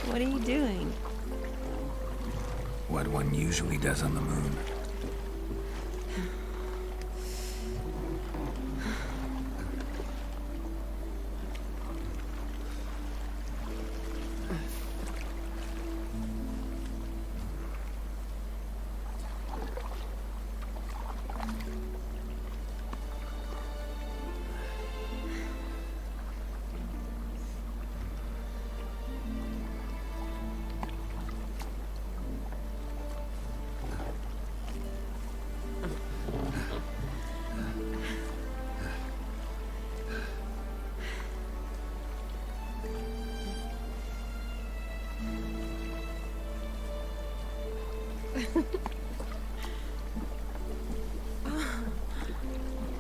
What are you doing? What one usually does on the moon.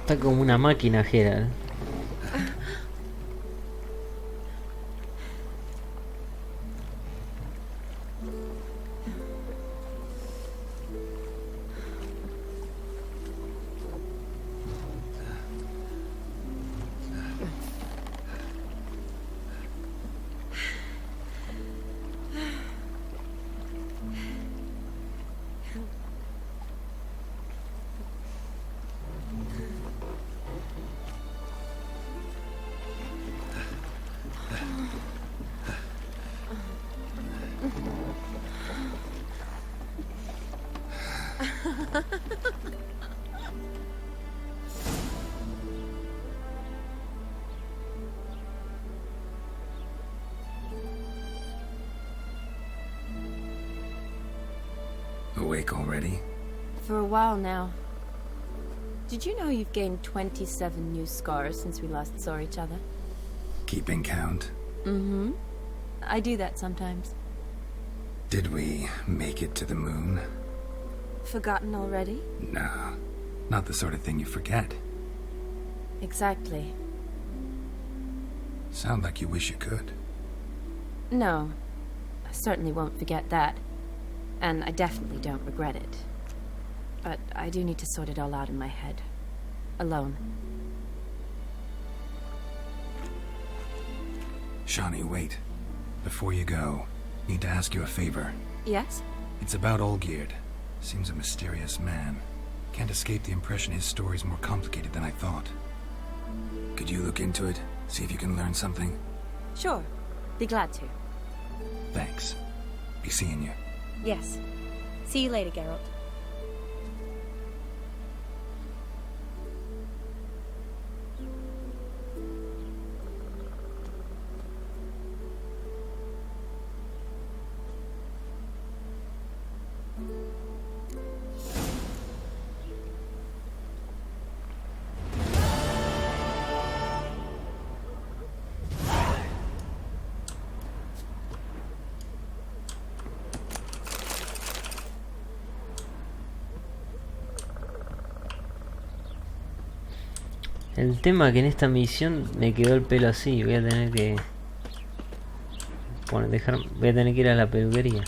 Está como una máquina, Gerald. Awake already? For a while now. Did you know you've gained 27 new scars since we last saw each other? Keeping count? Mm-hmm. I do that sometimes. Did we make it to the moon? Forgotten already? No. Not the sort of thing you forget. Exactly. Sound like you wish you could. No. I certainly won't forget that. And I definitely don't regret it. But I do need to sort it all out in my head. Alone. Shani, wait. Before you go, need to ask you a favor. Yes? It's about Olgierd. Seems a mysterious man. Can't escape the impression his story's more complicated than I thought. Could you look into it? See if you can learn something? Sure. Be glad to. Thanks. Be seeing you. Yes. See you later, Geralt. El tema que en esta misión me quedó el pelo así. Voy a tener que... Bueno, voy a tener que ir a la peluquería.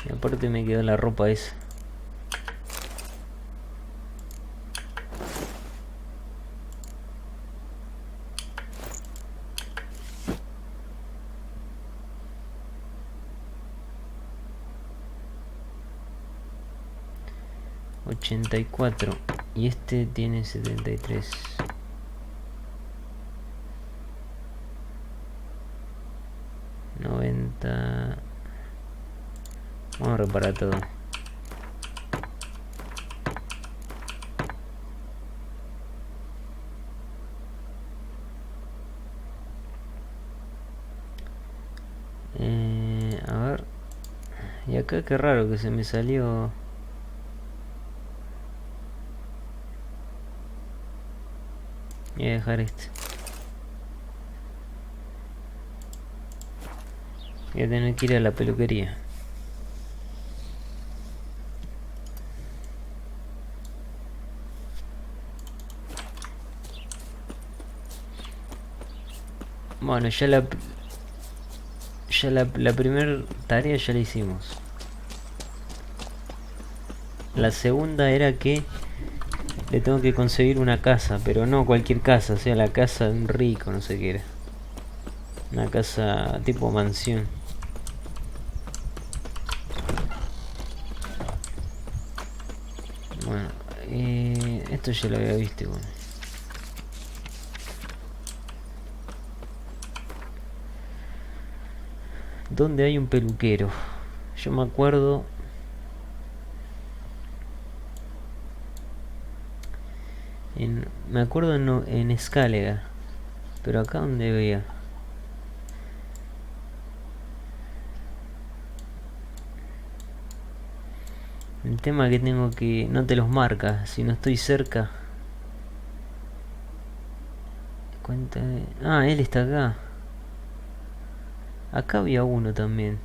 Y aparte me quedó la ropa esa. $84 y este tiene 73. $90. Vamos a reparar todo. A ver. Y acá qué raro que se me salió. Voy a dejar este. Voy a tener que ir a la peluquería. Bueno, ya la primera tarea ya la hicimos. La segunda era que le tengo que conseguir una casa, pero no cualquier casa, o sea, la casa de un rico, no sé qué era. Una casa tipo mansión. Bueno, esto ya lo había visto, bueno. ¿Dónde hay un peluquero? Yo me acuerdo... me acuerdo en Escalera. Pero acá donde veía. El tema que tengo que... no te los marca. Si no estoy cerca. Cuéntame... Ah, él está acá. Acá había uno también.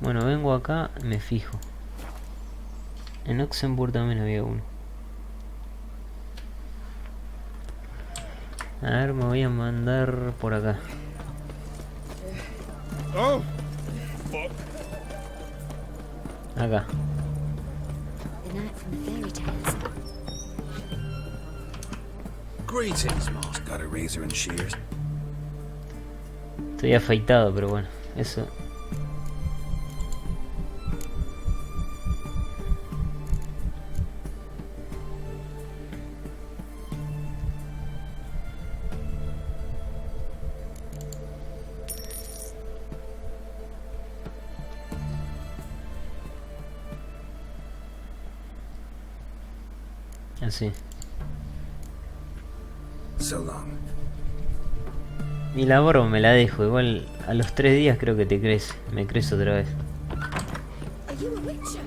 Bueno, vengo acá, me fijo. En Luxemburgo también había uno. A ver, me voy a mandar por acá. Oh, fuck. Acá. Greetings, Moss. Got a razor and shears? Estoy afeitado, pero bueno, eso. Así. So long. Mi labor me la dejo, igual a los 3 días creo que te crece. Me crece otra vez. Are you a witcher?